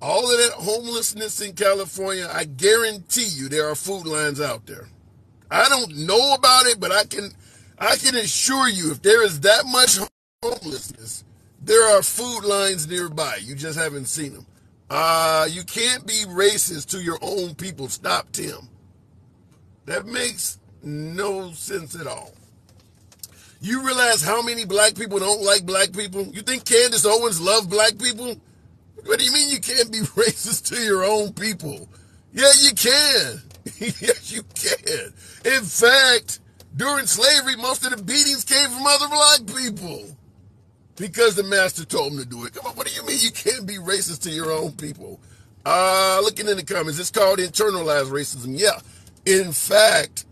All of that homelessness in California, I guarantee you there are food lines out there. I don't know about it, but I can assure you if there is that much homelessness, there are food lines nearby. You just haven't seen them. You can't be racist to your own people. Stop, Tim. That makes no sense at all. You realize how many black people don't like black people? You think Candace Owens loved black people? What do you mean you can't be racist to your own people? Yeah, you can. Yes, you can. In fact, during slavery, most of the beatings came from other black people because the master told them to do it. Come on, what do you mean you can't be racist to your own people? Looking in the comments, it's called internalized racism. Yeah. In fact,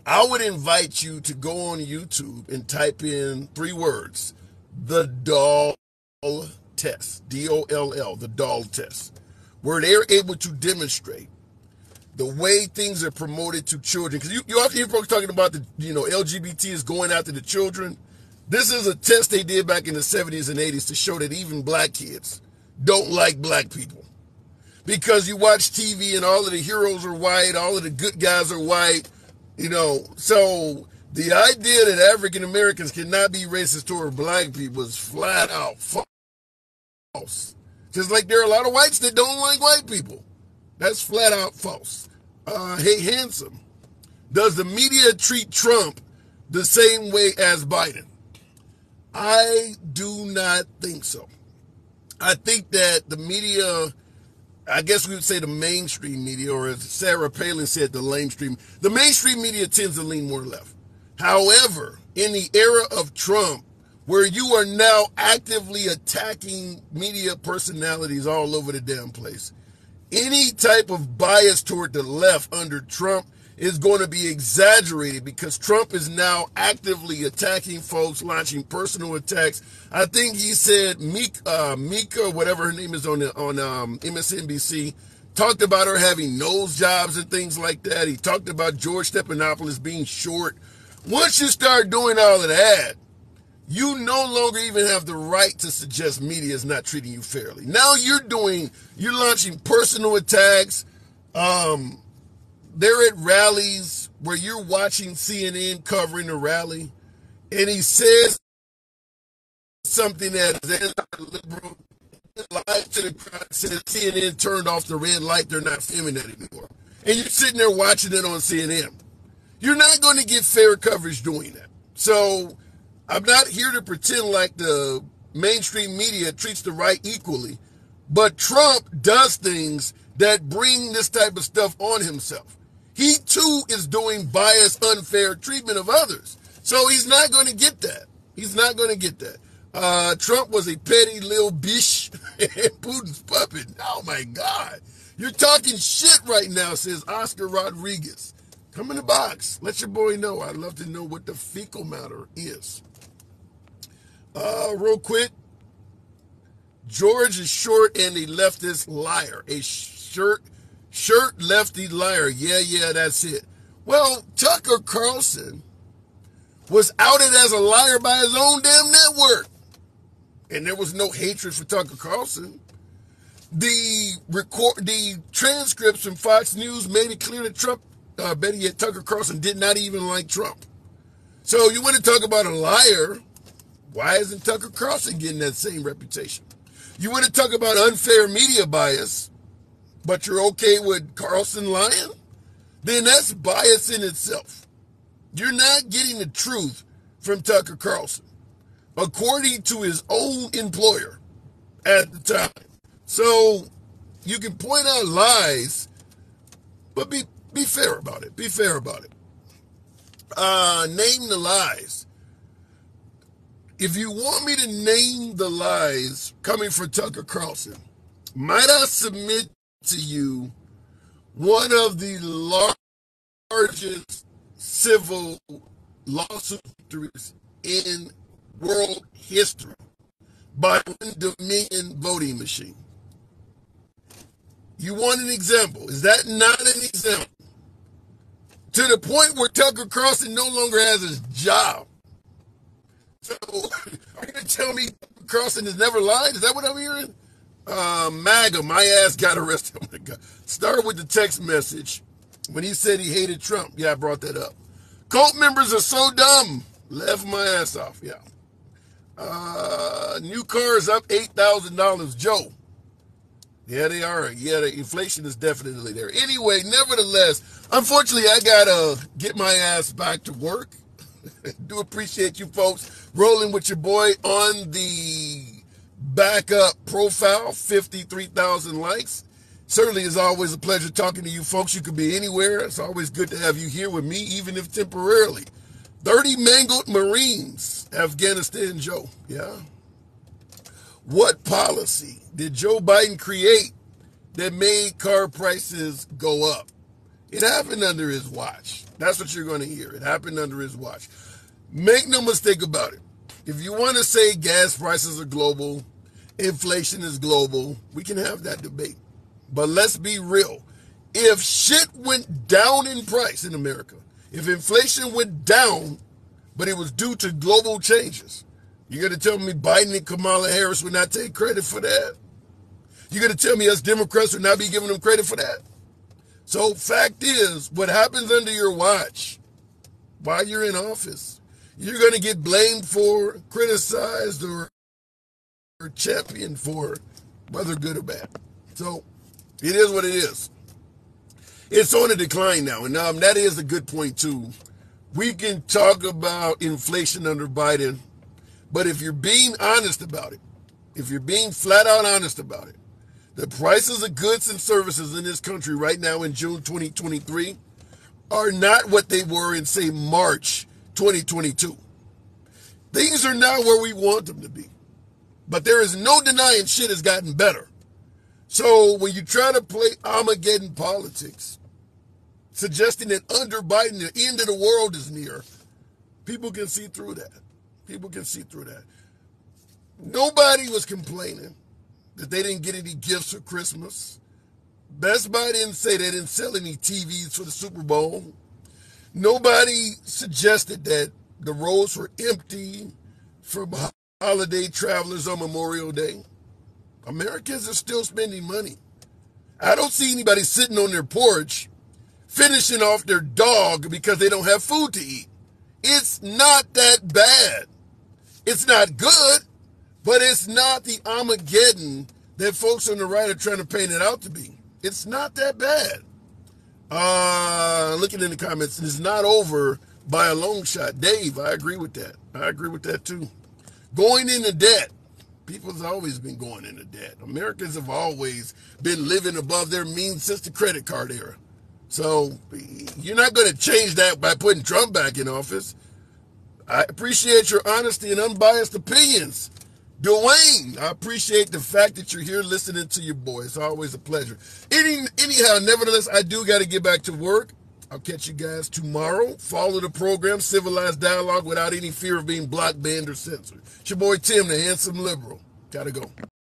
I would invite you to go on YouTube and type in 3 words, the doll test, D-O-L-L, the doll test, where they're able to demonstrate the way things are promoted to children. Because you often hear folks talking about the, LGBT is going after the children. This is a test they did back in the 70s and 80s to show that even black kids don't like black people. Because you watch TV and all of the heroes are white, all of the good guys are white, so the idea that African Americans cannot be racist toward black people is flat out false. Just like there are a lot of whites that don't like white people. That's flat out false. Hey, Handsome, does the media treat Trump the same way as Biden? I do not think so. I think that the media, I guess we would say the mainstream media, or as Sarah Palin said, the mainstream media tends to lean more left. However, in the era of Trump, where you are now actively attacking media personalities all over the damn place, any type of bias toward the left under Trump is going to be exaggerated because Trump is now actively attacking folks, launching personal attacks. I think he said Mika, whatever her name is on MSNBC, talked about her having nose jobs and things like that. He talked about George Stephanopoulos being short. Once you start doing all of that, you no longer even have the right to suggest media is not treating you fairly. Now you're launching personal attacks. They're at rallies where you're watching CNN covering a rally, and he says something that is anti-liberal, live to the crowd, says CNN turned off the red light, they're not filming that anymore. And you're sitting there watching it on CNN. You're not going to get fair coverage doing that. So I'm not here to pretend like the mainstream media treats the right equally, but Trump does things that bring this type of stuff on himself. He too is doing biased, unfair treatment of others. So he's not going to get that. He's not going to get that. Trump was a petty little bish and Putin's puppet. Oh my God. You're talking shit right now, says Oscar Rodriguez. Come in the box. Let your boy know. I'd love to know what the fecal matter is. Real quick. George is short and a leftist liar. A shirt lefty liar. Yeah, that's it. Well, Tucker Carlson was outed as a liar by his own damn network. And there was no hatred for Tucker Carlson. The transcripts from Fox News made it clear that Trump, better yet, Tucker Carlson did not even like Trump. So you want to talk about a liar? Why isn't Tucker Carlson getting that same reputation? You want to talk about unfair media bias, but you're okay with Carlson lying? Then that's bias in itself. You're not getting the truth from Tucker Carlson, according to his own employer at the time. So you can point out lies, but be fair about it. Be fair about it. Name the lies. If you want me to name the lies coming from Tucker Carlson, might I submit to you one of the largest civil lawsuit victories in world history by one Dominion voting machine? You want an example? Is that not an example? To the point where Tucker Carlson no longer has his job. So, are you going to tell me Carlson has never lied? Is that what I'm hearing? MAGA, my ass got arrested. Oh my God. Start with the text message when he said he hated Trump. Yeah, I brought that up. Cult members are so dumb. Left my ass off. Yeah. New cars up $8,000. Joe. Yeah, they are. Yeah, the inflation is definitely there. Anyway, nevertheless, unfortunately, I got to get my ass back to work. Do appreciate you folks rolling with your boy on the backup profile, 53,000 likes. Certainly is always a pleasure talking to you folks. You could be anywhere. It's always good to have you here with me, even if temporarily. 30 mangled Marines, Afghanistan Joe. Yeah. What policy did Joe Biden create that made car prices go up? It happened under his watch. That's what you're going to hear. It happened under his watch. Make no mistake about it. If you want to say gas prices are global, inflation is global, we can have that debate. But let's be real. If shit went down in price in America, if inflation went down, but it was due to global changes, you're going to tell me Biden and Kamala Harris would not take credit for that? You're going to tell me us Democrats would not be giving them credit for that? So fact is, what happens under your watch while you're in office, you're going to get blamed for, criticized, or championed for, whether good or bad. So it is what it is. It's on a decline now, and that is a good point too. We can talk about inflation under Biden, but if you're being honest about it, if you're being flat out honest about it, the prices of goods and services in this country right now in June 2023 are not what they were in, say, March 2022. Things are not where we want them to be. But there is no denying shit has gotten better. So when you try to play Armageddon politics, suggesting that under Biden the end of the world is near, people can see through that. People can see through that. Nobody was complaining that they didn't get any gifts for Christmas. Best Buy didn't say they didn't sell any TVs for the Super Bowl. Nobody suggested that the roads were empty for holiday travelers on Memorial Day. Americans are still spending money. I don't see anybody sitting on their porch finishing off their dog because they don't have food to eat. It's not that bad. It's not good, but it's not the Armageddon that folks on the right are trying to paint it out to be. It's not that bad. Looking in the comments, it's not over by a long shot. Dave, I agree with that. I agree with that too. Going into debt. People have always been going into debt. Americans have always been living above their means since the credit card era. So you're not going to change that by putting Trump back in office. I appreciate your honesty and unbiased opinions. Dwayne, I appreciate the fact that you're here listening to your boy. It's always a pleasure. Anyhow, nevertheless, I do got to get back to work. I'll catch you guys tomorrow. Follow the program, Civilized Dialogue, without any fear of being blocked, banned, or censored. It's your boy Tim, the handsome liberal. Gotta go.